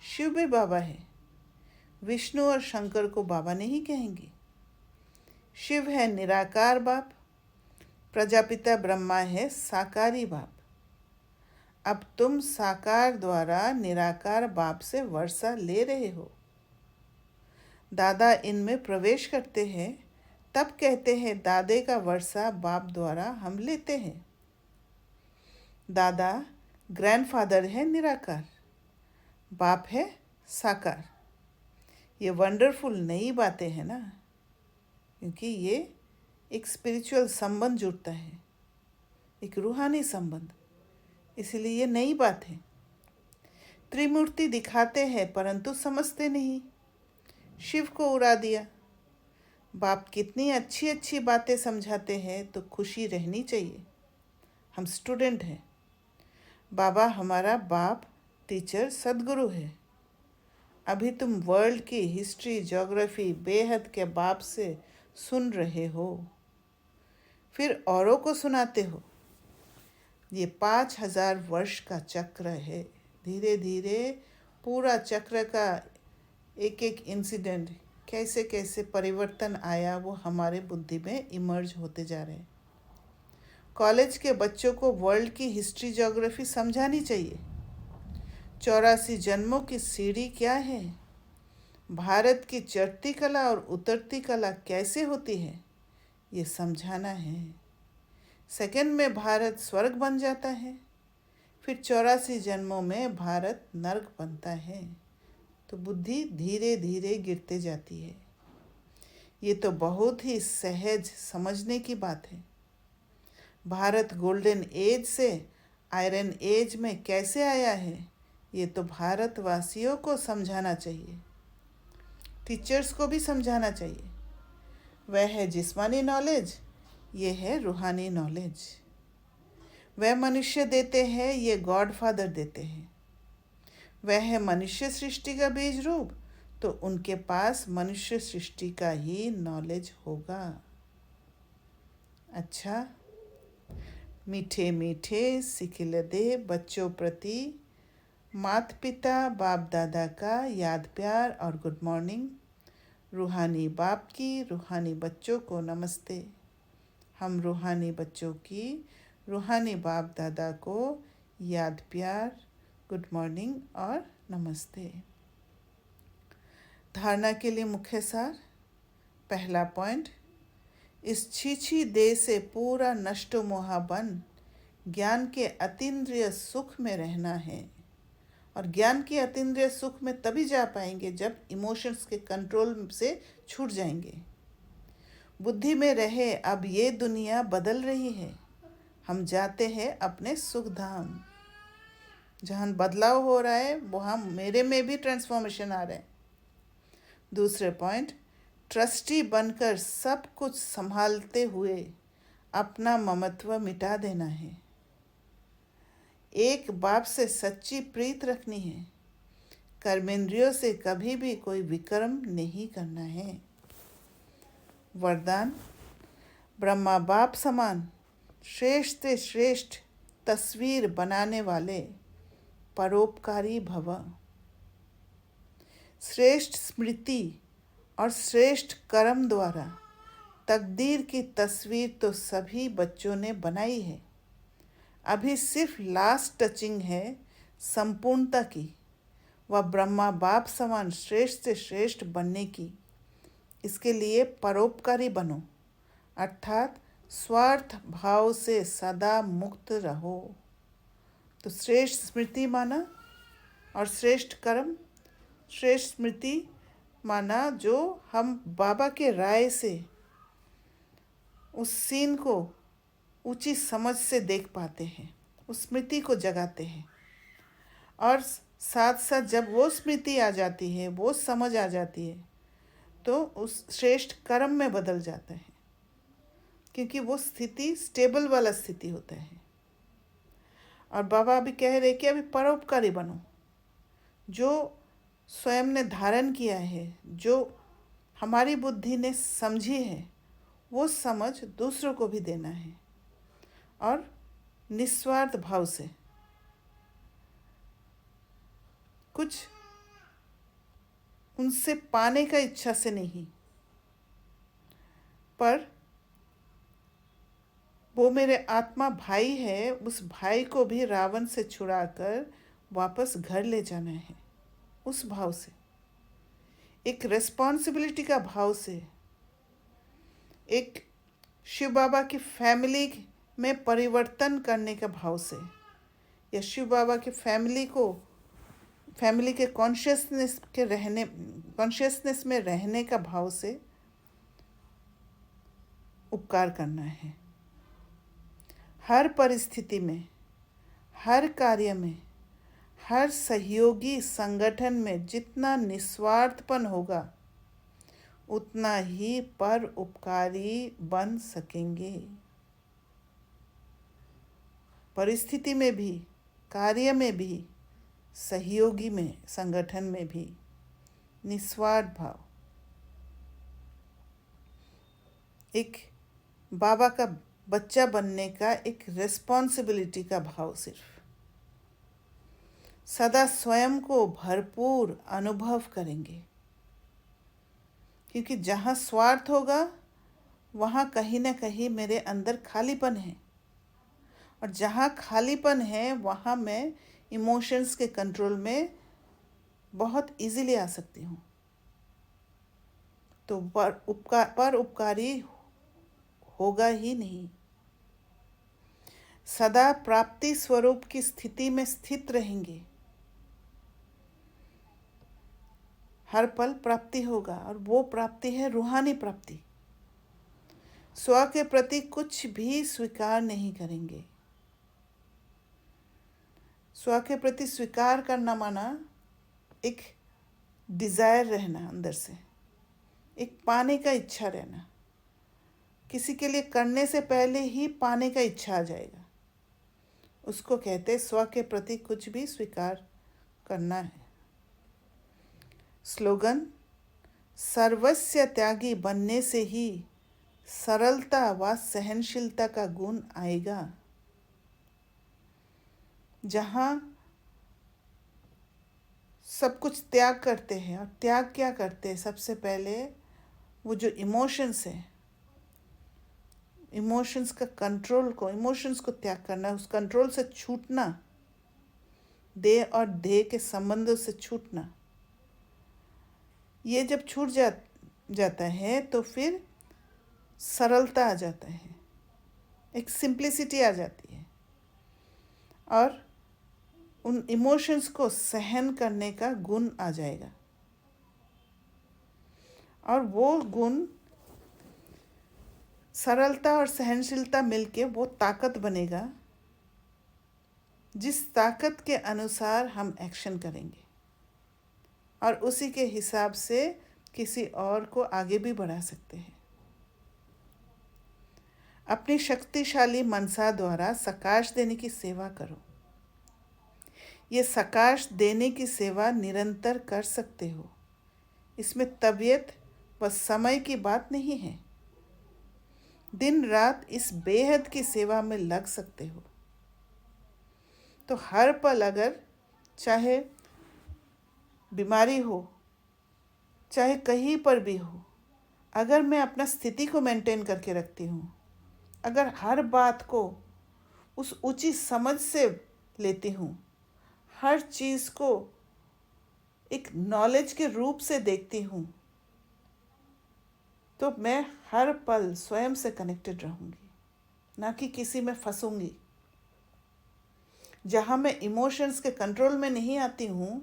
शिव भी बाबा है। विष्णु और शंकर को बाबा नहीं कहेंगे। शिव है निराकार बाप, प्रजापिता ब्रह्मा है साकारी बाप। अब तुम साकार द्वारा निराकार बाप से वर्षा ले रहे हो। दादा इनमें प्रवेश करते हैं, तब कहते हैं दादे का वर्षा बाप द्वारा हम लेते हैं। दादा ग्रैंडफादर है निराकार, बाप है साकार। ये वंडरफुल नई बातें हैं ना, क्योंकि ये एक स्पिरिचुअल संबंध जुड़ता है, एक रूहानी संबंध, इसलिए ये नई बात है। त्रिमूर्ति दिखाते हैं परंतु समझते नहीं। शिव को उड़ा दिया। बाप कितनी अच्छी अच्छी बातें समझाते हैं, तो खुशी रहनी चाहिए। हम स्टूडेंट हैं, बाबा हमारा बाप, टीचर, सदगुरु है। अभी तुम वर्ल्ड की हिस्ट्री, ज्योग्राफी बेहद के बाप से सुन रहे हो, फिर औरों को सुनाते हो। ये 5000 वर्ष का चक्र है। धीरे धीरे पूरा चक्र का एक एक इंसिडेंट, कैसे कैसे परिवर्तन आया, वो हमारे बुद्धि में इमर्ज होते जा रहे हैं। कॉलेज के बच्चों को वर्ल्ड की हिस्ट्री, ज्योग्राफी समझानी चाहिए। 84 जन्मों की सीढ़ी क्या है, भारत की चढ़ती कला और उतरती कला कैसे होती है, ये समझाना है। सेकंड में भारत स्वर्ग बन जाता है, फिर 84 जन्मों में भारत नर्क बनता है। तो बुद्धि धीरे धीरे गिरते जाती है। ये तो बहुत ही सहज समझने की बात है। भारत गोल्डन एज से आयरन एज में कैसे आया है, ये तो भारतवासियों को समझाना चाहिए, टीचर्स को भी समझाना चाहिए। वह है जिस्मानी नॉलेज, ये है रूहानी नॉलेज। वह मनुष्य देते हैं, ये गॉड फादर देते हैं। वह है मनुष्य सृष्टि का बीज रूप, तो उनके पास मनुष्य सृष्टि का ही नॉलेज होगा। अच्छा, मीठे मीठे सिखिलदे बच्चों प्रति माता पिता बाप दादा का याद प्यार और गुड मॉर्निंग। रूहानी बाप की रूहानी बच्चों को नमस्ते। हम रूहानी बच्चों की रूहानी बाप दादा को याद प्यार, गुड मॉर्निंग और नमस्ते। धारणा के लिए मुख्य सार। पहला पॉइंट, इस छीछी देह से पूरा नष्टो मोहा बन ज्ञान के अतीन्द्रिय सुख में रहना है। और ज्ञान के अतीन्द्रिय सुख में तभी जा पाएंगे जब इमोशंस के कंट्रोल से छूट जाएंगे। बुद्धि में रहे अब ये दुनिया बदल रही है, हम जाते हैं अपने सुख धाम। जहाँ बदलाव हो रहा है वहाँ मेरे में भी ट्रांसफॉर्मेशन आ रहा है। दूसरे पॉइंट, ट्रस्टी बनकर सब कुछ संभालते हुए अपना ममत्व मिटा देना है। एक बाप से सच्ची प्रीत रखनी है। कर्मेंद्रियों से कभी भी कोई विक्रम नहीं करना है। वरदान, ब्रह्मा बाप समान श्रेष्ठ से श्रेष्ठ तस्वीर बनाने वाले परोपकारी भव। श्रेष्ठ स्मृति और श्रेष्ठ कर्म द्वारा तकदीर की तस्वीर तो सभी बच्चों ने बनाई है। अभी सिर्फ लास्ट टचिंग है संपूर्णता की, वह ब्रह्मा बाप समान श्रेष्ठ से श्रेष्ठ बनने की। इसके लिए परोपकारी बनो, अर्थात स्वार्थ भाव से सदा मुक्त रहो। तो श्रेष्ठ स्मृति माना और श्रेष्ठ कर्म। श्रेष्ठ स्मृति माना जो हम बाबा के राय से उस सीन को ऊंची समझ से देख पाते हैं, उस स्मृति को जगाते हैं। और साथ साथ जब वो स्मृति आ जाती है, वो समझ आ जाती है, तो उस श्रेष्ठ कर्म में बदल जाता है, क्योंकि वो स्थिति स्टेबल वाला स्थिति होता है। और बाबा अभी कह रहे कि अभी परोपकारी बनो। जो स्वयं ने धारण किया है, जो हमारी बुद्धि ने समझी है, वो समझ दूसरों को भी देना है। और निस्वार्थ भाव से, कुछ उनसे पाने का इच्छा से नहीं, पर वो मेरे आत्मा भाई है, उस भाई को भी रावण से छुड़ाकर वापस घर ले जाना है। उस भाव से, एक रिस्पॉन्सिबिलिटी का भाव से, एक शिव बाबा की फैमिली में परिवर्तन करने का भाव से, या शिव बाबा की फैमिली के कॉन्शियसनेस में रहने का भाव से उपकार करना है। हर परिस्थिति में, हर कार्य में, हर सहयोगी संगठन में जितना निस्वार्थपन होगा उतना ही पर उपकारी बन सकेंगे। परिस्थिति में भी, कार्य में भी, सहयोगी में, संगठन में भी निस्वार्थ भाव, एक बाबा का बच्चा बनने का एक रिस्पॉन्सिबिलिटी का भाव, सिर्फ सदा स्वयं को भरपूर अनुभव करेंगे। क्योंकि जहाँ स्वार्थ होगा वहाँ कहीं ना कहीं मेरे अंदर खालीपन है, और जहाँ खालीपन है वहाँ मैं इमोशंस के कंट्रोल में बहुत इजीली आ सकती हूँ। तो पर उपकारी होगा ही नहीं। सदा प्राप्ति स्वरूप की स्थिति में स्थित रहेंगे। हर पल प्राप्ति होगा, और वो प्राप्ति है रूहानी प्राप्ति। स्व के प्रति कुछ भी स्वीकार नहीं करेंगे। स्व के प्रति स्वीकार करना माना एक डिज़ायर रहना, अंदर से एक पाने का इच्छा रहना। किसी के लिए करने से पहले ही पाने का इच्छा आ जाएगा, उसको कहते स्व के प्रति कुछ भी स्वीकार करना है। स्लोगन, सर्वस्व त्यागी बनने से ही सरलता व सहनशीलता का गुण आएगा। जहाँ सब कुछ त्याग करते हैं। और त्याग क्या करते हैं? सबसे पहले वो जो इमोशंस है, इमोशंस को त्याग करना, उस कंट्रोल से छूटना, देह और देह के संबंधों से छूटना। ये जब छूट जाता है तो फिर सरलता आ जाता है, एक सिंप्लिसिटी आ जाती है, और उन इमोशंस को सहन करने का गुण आ जाएगा। और वो गुण, सरलता और सहनशीलता मिलके वो ताकत बनेगा, जिस ताकत के अनुसार हम एक्शन करेंगे और उसी के हिसाब से किसी और को आगे भी बढ़ा सकते हैं। अपनी शक्तिशाली मनसा द्वारा सकाश देने की सेवा करो। ये सकाश देने की सेवा निरंतर कर सकते हो। इसमें तबीयत व समय की बात नहीं है। दिन रात इस बेहद की सेवा में लग सकते हो। तो हर पल, अगर चाहे बीमारी हो, चाहे कहीं पर भी हो, अगर मैं अपना स्थिति को मेंटेन करके रखती हूँ, अगर हर बात को उस उचित समझ से लेती हूँ, हर चीज़ को एक नॉलेज के रूप से देखती हूँ, तो मैं हर पल स्वयं से कनेक्टेड रहूँगी, ना कि किसी में फंसूँगी। जहाँ मैं इमोशंस के कंट्रोल में नहीं आती हूँ,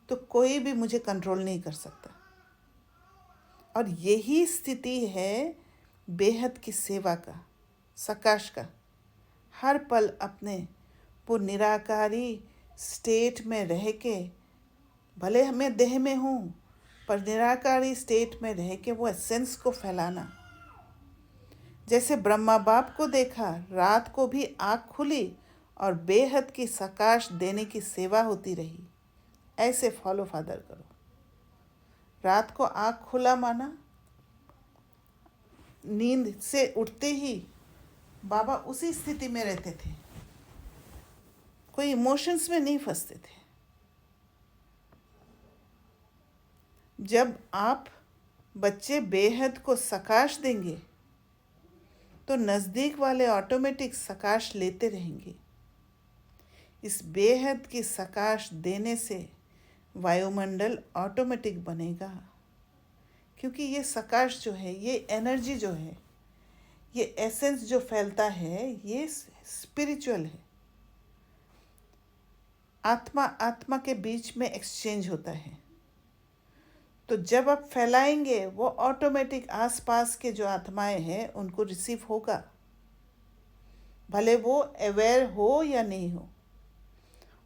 तो कोई भी मुझे कंट्रोल नहीं कर सकता। और यही स्थिति है बेहद की सेवा का, सकाश का। हर पल अपने वो निराकारी स्टेट में रह के, भले मैं देह में हूँ, पर निराकारी स्टेट में रह के वो एसेंस को फैलाना। जैसे ब्रह्मा बाप को देखा, रात को भी आँख खुली और बेहद की सकाश देने की सेवा होती रही। ऐसे फॉलो फादर करो। रात को आँख खुला माना, नींद से उठते ही बाबा उसी स्थिति में रहते थे, कोई इमोशंस में नहीं फंसते थे। जब आप बच्चे बेहद को सकाश देंगे, तो नज़दीक वाले ऑटोमेटिक सकाश लेते रहेंगे। इस बेहद की सकाश देने से वायुमंडल ऑटोमेटिक बनेगा, क्योंकि ये सकाश जो है, ये एनर्जी जो है, ये एसेंस जो फैलता है, ये स्पिरिचुअल है। आत्मा आत्मा के बीच में एक्सचेंज होता है। तो जब आप फैलाएंगे, वो ऑटोमेटिक आसपास के जो आत्माएं हैं उनको रिसीव होगा, भले वो अवेयर हो या नहीं हो।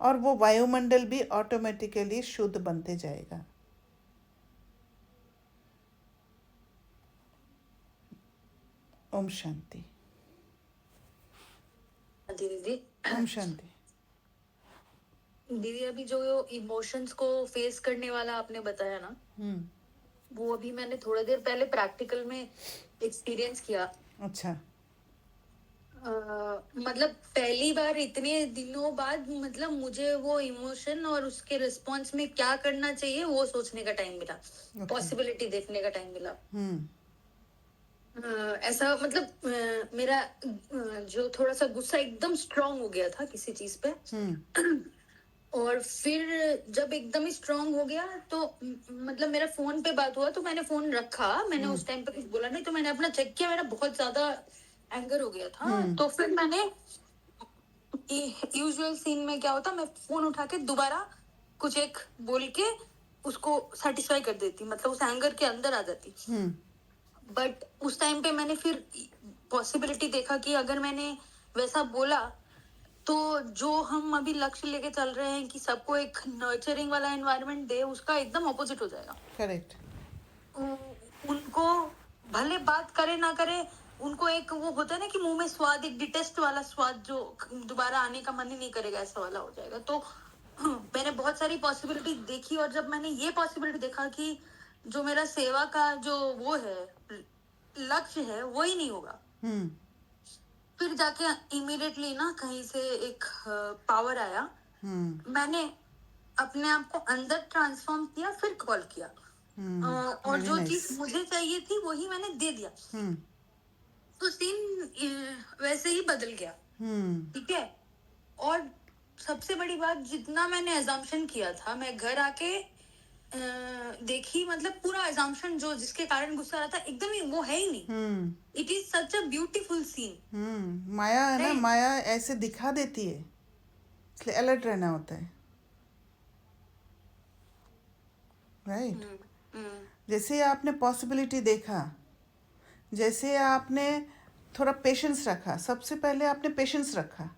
और वो वायुमंडल भी ऑटोमेटिकली शुद्ध बनते जाएगा। ओम शांति। दीदी ओम शांति। दीदी अभी जो इमोशंस को फेस करने वाला आपने बताया ना, वो अभी मैंने थोड़ा देर पहले प्रैक्टिकल में एक्सपीरियंस किया। अच्छा। मतलब पहली बार इतने दिनों बाद, मतलब मुझे वो इमोशन और उसके रिस्पॉन्स में क्या करना चाहिए वो सोचने का टाइम मिला, पॉसिबिलिटी देखने का टाइम मिला। ऐसा मतलब मेरा जो थोड़ा सा गुस्सा एकदम स्ट्रांग हो गया था किसी चीज पे। और फिर जब एकदम ही स्ट्रांग हो गया तो मतलब मेरा फोन पे बात हुआ, तो मैंने फोन रखा, मैंने उस टाइम पे कुछ बोला नहीं, तो मैंने अपना चेक किया, मेरा बहुत ज्यादा एंगर हो गया था। तो फिर मैंने, यूजुअल सीन में क्या होता, मैं फोन उठा के दोबारा कुछ एक बोल के उसको सेटिस्फाई कर देती, मतलब उस एंगर के अंदर आ जाती। बट उस टाइम पे मैंने फिर पॉसिबिलिटी देखा कि अगर मैंने वैसा बोला तो जो हम अभी लक्ष्य लेके चल रहे हैं कि सबको एक नर्चरिंग वाला एनवायरनमेंट दे, उसका एकदम ऑपोजिट हो जाएगा। करेक्ट। उनको भले बात करे ना करे, उनको एक वो होता है ना कि मुंह में स्वाद, एक डिटेस्ट वाला स्वाद जो दोबारा आने का मन ही नहीं करेगा, ऐसा वाला हो जाएगा। तो मैंने बहुत सारी पॉसिबिलिटी देखी, और जब मैंने ये पॉसिबिलिटी देखा कि जो मेरा सेवा का जो वो है, लक्ष्य है, वो ही नहीं होगा, फिर जाके इमीडिएटली ना कहीं से एक पावर आया। मैंने अपने आप को अंदर ट्रांसफॉर्म किया, फिर कॉल किया। और वेरी जो नाइस। चीज मुझे चाहिए थी वही मैंने दे दिया, तो सीन वैसे ही बदल गया। ठीक है। और सबसे बड़ी बात, जितना मैंने अजम्पशन किया था, मैं घर आके देखी, मतलब पूरा अजम्पशन जो जिसके कारण गुस्सा आ रहा था, एकदम ही वो है ही नहीं। It is such a beautiful scene. माया है ना, राइट। माया ऐसे दिखा देती है, इसलिए अलर्ट रहना होता है। राइट। जैसे आपने पॉसिबिलिटी देखा, जैसे आपने थोड़ा पेशेंस रखा, सबसे पहले आपने पेशेंस रखा,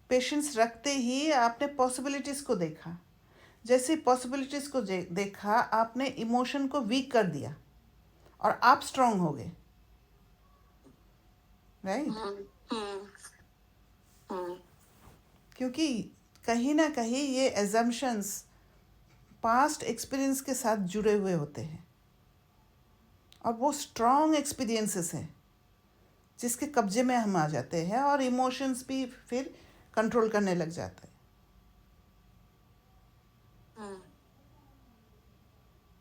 पेशेंस रखते ही आपने पॉसिबिलिटीज़ को देखा, जैसे पॉसिबिलिटीज़ को देखा, आपने इमोशन को वीक कर दिया और आप स्ट्रांग हो गए। राइट। क्योंकि कहीं ना कहीं ये एजम्पशंस पास्ट एक्सपीरियंस के साथ जुड़े हुए होते हैं, और वो स्ट्रॉन्ग एक्सपीरियंसेस हैं जिसके कब्जे में हम आ जाते हैं, और इमोशंस भी फिर कंट्रोल करने लग जाता है।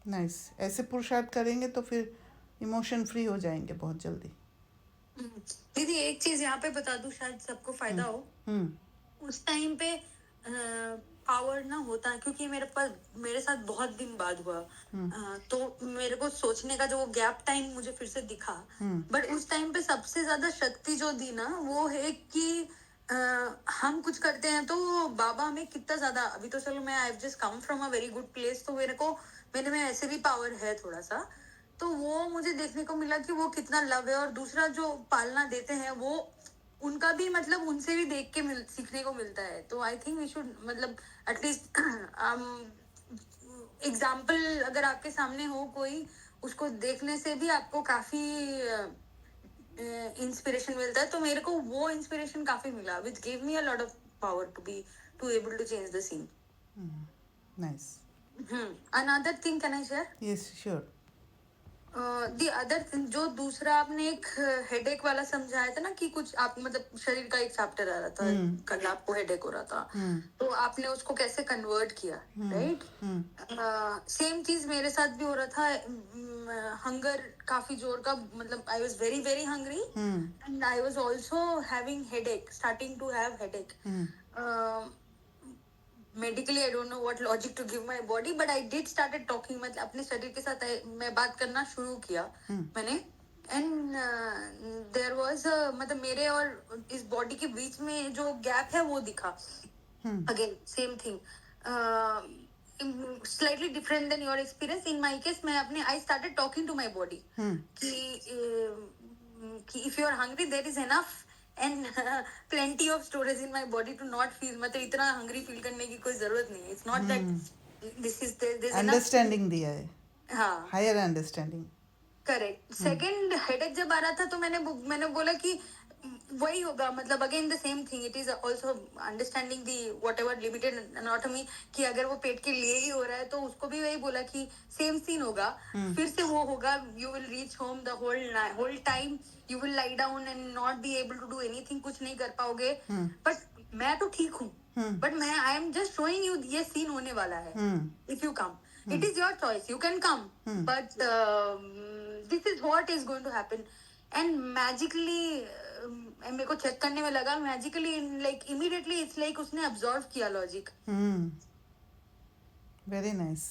नाइस। ऐसे पुरुषार्थ करेंगे तो फिर इमोशन फ्री हो जाएंगे बहुत जल्दी। दीदी एक चीज यहाँ पे बता दूं, शायद सबको फायदा हो। उस टाइम पे पावर ना होता, क्योंकि मेरे साथ बहुत दिन बाद हुआ। तो मेरे को सोचने का जो वो गैप टाइम मुझे फिर से दिखा। बट उस टाइम पे सबसे ज्यादा शक्ति जो दी ना, वो है कि हम कुछ करते हैं तो बाबा हमें कितना ज्यादा, अभी तो चलो मैं I just come from a very good place, तो मेरे में ऐसे भी पावर है थोड़ा सा। तो वो मुझे देखने को मिला कि वो कितना लव है, और दूसरा जो पालना देते हैं वो उनका भी, मतलब उनसे भी देख के सीखने को मिलता है। तो आई थिंक वी शुड, मतलब एटलीस्ट एग्जाम्पल अगर आपके सामने हो कोई, उसको देखने से भी आपको काफी इंस्पिरेशन मिलता है। तो मेरे को वो इंस्पिरेशन काफी मिला, which give me a lot of power to able to change the scene. Nice. Another thing can I share? Yes, sure. The other thing, जो दूसरा आपने एक हेडेक वाला समझाया था ना, कि कुछ आप, मतलब शरीर का एक चैप्टर आ रहा था, कल आपको हेडेक हो रहा था, तो आपने उसको कैसे कन्वर्ट किया, राइट? सेम चीज मेरे साथ भी हो रहा था। हंगर काफी जोर का, मतलब I was very very hungry, and I was also having headache, starting to have headache. Medically I don't know what logic to give my body, but I did started talking, मतलब अपने शरीर के साथ मैं बात करना शुरू किया मैंने। एंड देयर वाज, मतलब मेरे और इस बॉडी के बीच में जो गैप है वो दिखा। Again same thing, slightly different than your experience. In my case, मैं अपने I started talking to my body कि if you are hungry there is enough and plenty of storage in my body to not feel, मतलब इतना hungry feel करने की कोई जरूरत नहीं है। It's not that this is there is enough. Understanding दिया है, हाँ, higher understanding. Correct. Second headache जब आ रहा था, तो मैंने बोला कि वही होगा, मतलब again the same thing, it is also understanding the what ever limited anatomy, कि अगर वो पेट के लिए ही हो रहा है तो उसको भी वही बोला कि सेम सीन होगा, फिर से वो होगा। You will reach home the whole time, you will lie down and not be able to do anything, कुछ नहीं कर पाओगे। बट मैं तो ठीक हूँ, बट मैं आई एम जस्ट शोइंग यू ये सीन होने वाला है। If you come, it is your choice, you can come, but this is what is going to happen. And magically मेरे को चेक करने में लगा, magically like immediately it's like उसने अब्सॉर्व किया लॉजिक। Very nice.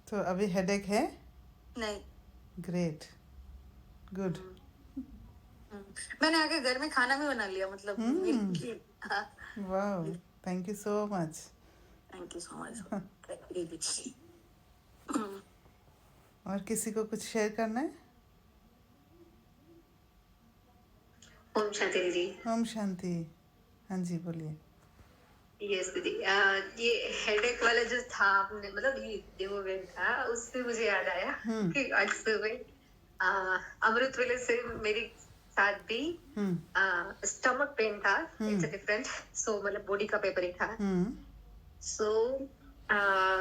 तो अभी हेडेक है? नहीं। Great, good. मैंने आके घर में खाना भी बना लिया, मतलब wow, thank you so much. Thank you so much. और किसी को कुछ शेयर करना है? ओम शांति दीदी। ओम शांति। हाँ जी, बोलिए। यस दीदी, ये हेडेक वाला जो था आपने, मतलब ये डेमोवेन था, उससे मुझे याद आया कि आज सुबह अमृत वेले से मेरे साथ भी स्टमक पेन था। इट्स अ डिफरेंट, सो मतलब बॉडी का पेपर ही था। सो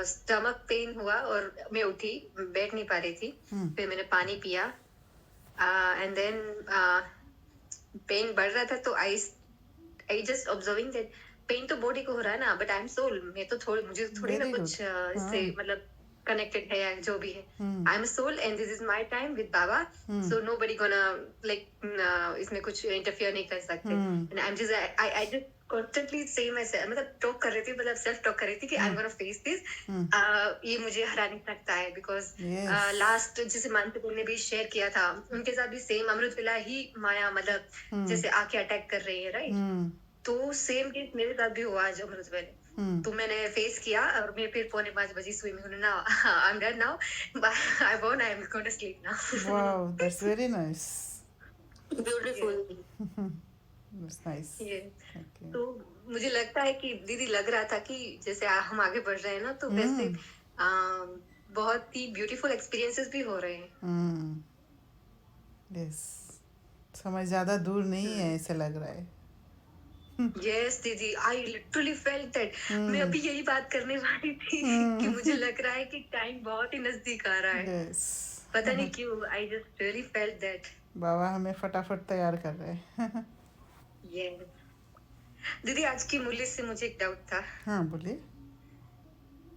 स्टमक पेन हुआ और मैं उठी, बैठ नहीं पा रही थी। फिर मैंने पानी पिया, एंड देन पेन बढ़ रहा था तो I just observing that pain तो बॉडी को हो रहा है ना, बट आई एम सोल, मैं तो थोड़ी, मुझे थोड़ी ना वेरी गुड. कुछ इससे हाँ. मतलब कनेक्टेड है या जो भी है. Hmm. I am soul and this is my time with Baba. Hmm. So nobody gonna like इसमें कुछ इंटरफियर नहीं कर सकते. Hmm. And I am just I just constantly से मतलब टॉक कर रही थी, मतलब सेल्फ टॉक कर रही थी कि I am gonna face this. ये मुझे हरा नहीं सकता है, बिकॉज यस. लास्ट जैसे मानसी ने भी शेयर किया था, उनके साथ भी सेम अमृत विला ही माया मतलब जैसे आके अटैक कर रही है, राइट. हम्म. तो सेम केस मेरे साथ भी हुआ आज अमृत वेले. हम्म. तो मैंने फेस किया और मैं फिर 4:45 स्विमिंग ना. I am done now. I am going to sleep now. Wow, that's very nice. Beautiful. That's nice. ये ओके. तो मुझे लगता है कि दीदी लग रहा था कि जैसे हम आगे बढ़ रहे हैं ना, तो वैसे बहुत ही ब्यूटीफुल एक्सपीरियंसेस भी हो रहे हैं. यस. समय ज़्यादा दूर नहीं है ऐसे लग रहा है. यस दीदी, आई लिटरली फेल्ट दैट. मैं अभी यही बात करने वाली थी कि मुझे लग रहा है कि टाइम बहुत ही नजदीक आ रहा है. यस. पता नहीं क्यों, I just really felt that. Baba हमें फटाफट तैयार कर रहे हैं. यस दीदी, आज की मूल्य से मुझे एक डाउट था हाँ, बोलिए.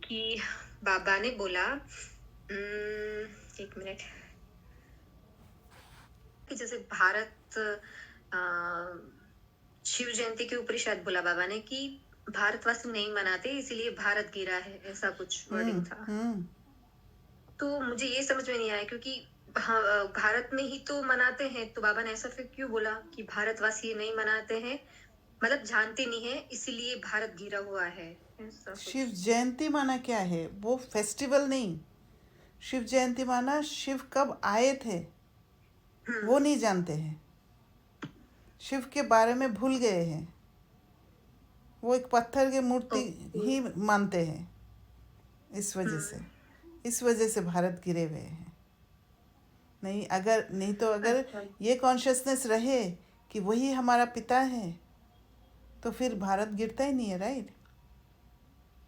कि बाबा ने बोला एक मिनट, कि जैसे भारत शिव जयंती के ऊपर ही शायद बोला बाबा ने कि भारतवासी नहीं मनाते इसीलिए भारत गिरा है, ऐसा कुछ वर्डिंग था. तो मुझे ये समझ में नहीं आया, क्योंकि हाँ, भारत में ही तो मनाते हैं, तो बाबा ने ऐसा फिर क्यों बोला कि भारतवासी नहीं मनाते हैं, मतलब जानते नहीं है इसीलिए भारत गिरा हुआ है, ऐसा शिव कुछ. जयंती माना क्या है? वो फेस्टिवल नहीं. शिव जयंती माना शिव कब आए थे वो नहीं जानते हैं. शिव के बारे में भूल गए हैं. वो एक पत्थर की मूर्ति ही मानते हैं. इस वजह से भारत गिरे हुए हैं. नहीं तो अगर अच्छा. ये कॉन्शियसनेस रहे कि वही हमारा पिता है तो फिर भारत गिरता ही नहीं है, राइट.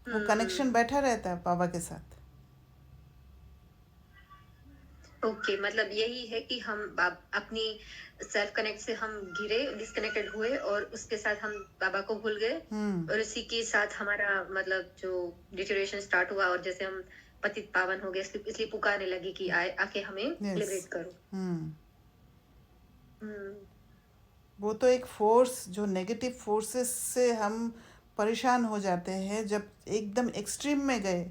वो कनेक्शन बैठा रहता है बाबा के साथ. ओके, मतलब यही है कि हम अपनी सेल्फ कनेक्ट से हम गिरे, डिस्कनेक्टेड हुए और उसके साथ हम बाबा को भूल गए, और इसी के साथ हमारा मतलब जो डिटोरेशन स्टार्ट हुआ, और जैसे हम पतित पावन हो गए, इसलिए पुकारने लगी कि आके हमें लिबरेट करो. वो तो एक फोर्स, जो नेगेटिव फोर्सेस से हम परेशान हो जाते हैं, जब एकदम एक्सट्रीम में गए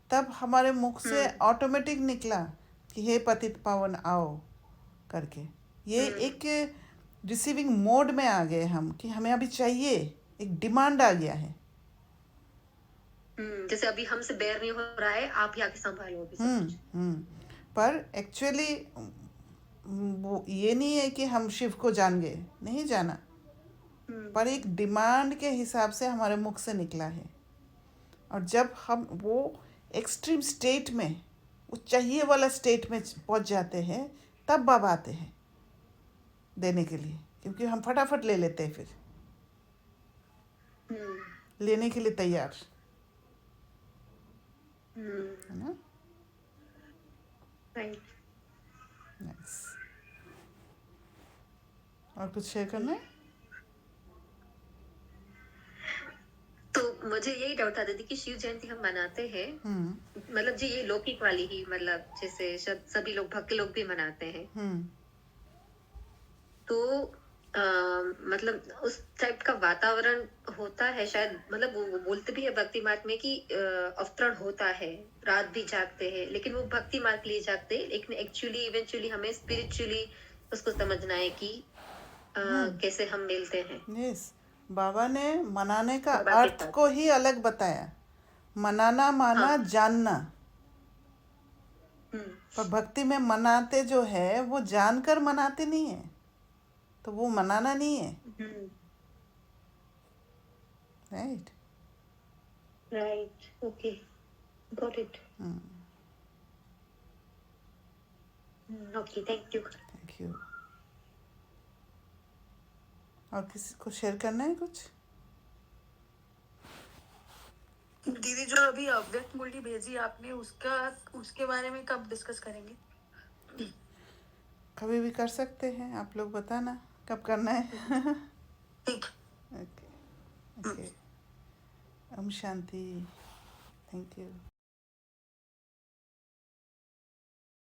तब हमारे मुख से ऑटोमेटिक निकला कि हे पतित पावन आओ करके. ये एक रिसीविंग मोड में आ गए हम कि हमें अभी चाहिए, एक डिमांड आ गया है. जैसे अभी हमसे बेयर नहीं हो रहा है, आप ही आके संभालो अभी सब कुछ. पर एक्चुअली वो ये नहीं है कि हम शिव को जान गए, नहीं जाना, पर एक डिमांड के हिसाब से हमारे मुख से निकला है. और जब हम वो एक्सट्रीम स्टेट में, वो चाहिए वाला स्टेट में पहुंच जाते हैं, तब बाबा आते हैं देने के लिए, क्योंकि हम फटाफट ले लेते हैं, फिर लेने के लिए तैयार है ना. नाइस. और कुछ शेयर करना है? तो मुझे यही डाउट था दीदी कि शिव जयंती हम मनाते हैं, मतलब जी ये लौकिक वाली ही, मतलब जैसे सभी लोग भक्त लोग भी मनाते हैं. तो मतलब उस टाइप का वातावरण होता है शायद, मतलब वो बोलते भी है भक्ति मार्ग में कि अवतरण होता है, रात भी जागते हैं, लेकिन वो भक्ति मार्ग के लिए जागते हैं, लेकिन एक्चुअली इवेंचुअली हमें स्पिरिचुअली उसको समझना है कि कैसे हम मिलते हैं. यस. बाबा ने मनाने का बाबा के अर्थ साथ. को ही अलग बताया. मनाना माना जानना, पर भक्ति में मनाते जो है वो जानकर मनाते नहीं है, तो वो मनाना नहीं है. Right. Right. Okay, got it. Okay, thank you. Thank you. और किसी को शेयर करना है कुछ? दीदी जो अभी अव्यक्त मूल्य भेजी आपने, उसके बारे में कब डिस्कस करेंगे? कभी भी कर सकते हैं, आप लोग बताना. कब करना है? ठीक। Okay okay. ओम शांति। Thank you.